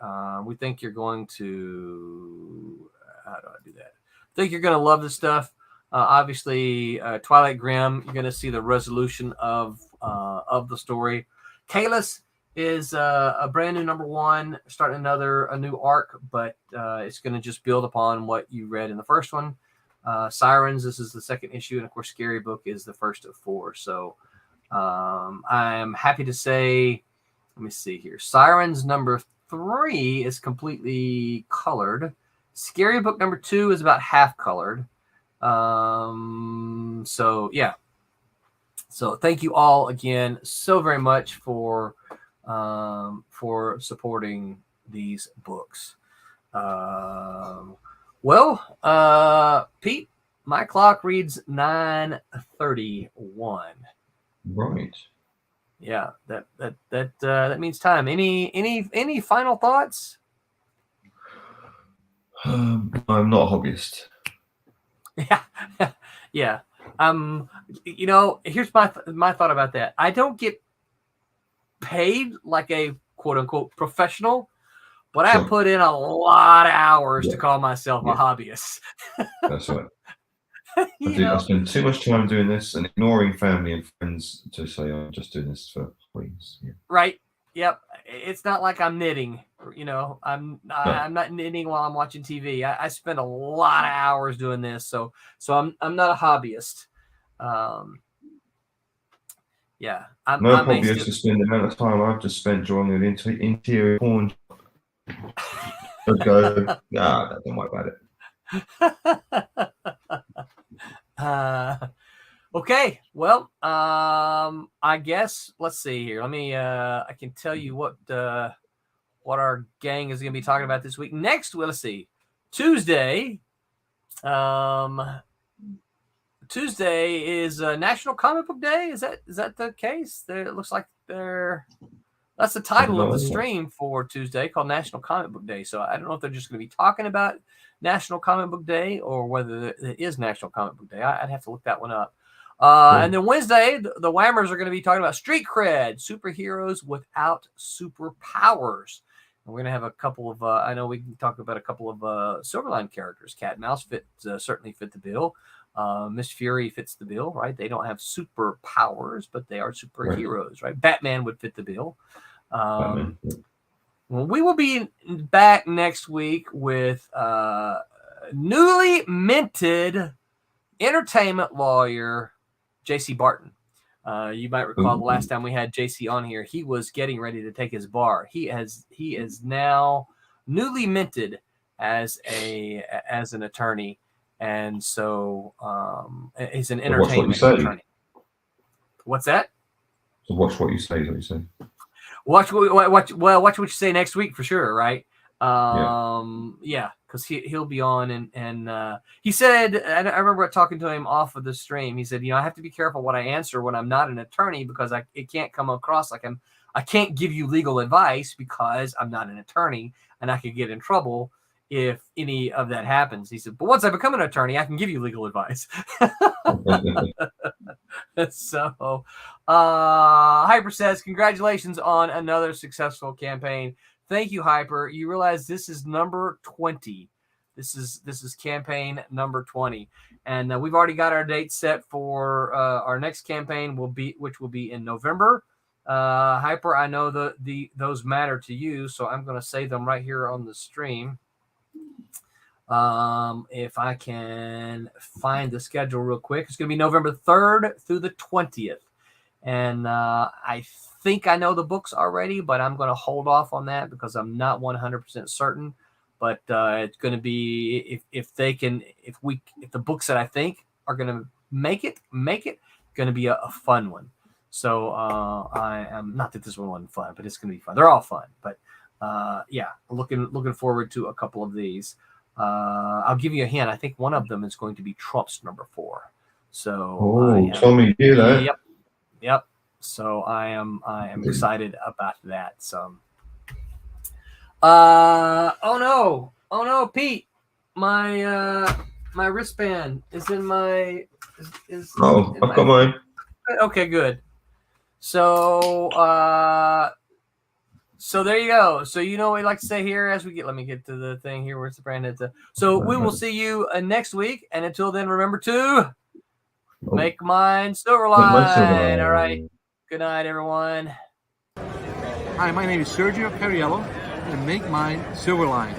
We think you're going to, how do I do that? I think you're going to love this stuff. Obviously, Twilight Grim, you're going to see the resolution of the story. Kalis is a brand new #1, starting a new arc, but it's going to just build upon what you read in the first one. Sirens, this is the second issue, and of course Scary Book is the first of 4. So I'm happy to say, let me see here, Sirens #3 is completely colored. Scary Book #2 is about half colored. So yeah, so thank you all again so very much for supporting these books. Well, Pete, my clock reads 9:31. Right. Yeah, that means time. Any final thoughts? I'm not a hobbyist. Yeah. Here's my thought about that. I don't get paid like a quote unquote professional, but I put in a lot of hours to call myself a hobbyist. That's right. I spend too much time doing this and ignoring family and friends to say I'm just doing this for hobbies. Yeah. Right. Yep. It's not like I'm knitting. I'm not knitting while I'm watching TV. I spend a lot of hours doing this, so I'm not a hobbyist. Yeah. No hobbyist to spend the amount of time I've just spent drawing an interior porn. Don't worry about it. Okay, well, I guess let's see here. Let me I can tell you what our gang is going to be talking about this week. Next, let's see. Tuesday is National Comic Book Day. Is that the case? It looks like that's the title of the stream for Tuesday, called National Comic Book Day. So I don't know if they're just going to be talking about National Comic Book Day or whether it is National Comic Book Day. I'd have to look that one up. And then Wednesday, the Whammers are going to be talking about Street Cred, superheroes without superpowers. And we're going to have a couple of, I know we can talk about a couple of Silverline characters. Cat and Mouse certainly fit the bill. Miss Fury fits the bill, right? They don't have superpowers, but they are superheroes, right? Batman would fit the bill. Well, we will be back next week with newly minted entertainment lawyer JC Barton. You might recall the last time we had JC on here, he was getting ready to take his bar. He is now newly minted as an attorney, and so he's an entertainment attorney. What's that? So watch what you say. Is what you say. Watch what you say next week for sure, right? Yeah, because he'll be on, and he said, and I remember talking to him off of the stream. He said, I have to be careful what I answer when I'm not an attorney, because it can't come across like I can't give you legal advice because I'm not an attorney, and I could get in trouble if any of that happens. He said, but once I become an attorney, I can give you legal advice. So Hyper says, congratulations on another successful campaign. Thank you, Hyper. You realize this is number 20. This is campaign number 20, and we've already got our date set for our next campaign, which will be in November. Hyper, I know those matter to you, so I'm going to say them right here on the stream. If I can find the schedule real quick, it's going to be November 3rd through the 20th. And I think I know the books already, but I'm going to hold off on that because I'm not 100% certain. But it's going to be, if the books that I think are going to make it, going to be a fun one. So I am, not that this one wasn't fun, but it's going to be fun. They're all fun, but yeah, looking forward to a couple of these. I'll give you a hint. I think one of them is going to be Trump's number 4. So Tommy, hear that? Yep. So I am excited about that. So oh no, Pete, my wristband is in my I've got mine. Okay, good. So so there you go. So what we like to say here as we let me get to the thing here. Where's the brand? So we will see you next week. And until then, remember to make mine Silverline. All right. Good night, everyone. Hi, my name is Sergio Cariello, and make mine Silverline.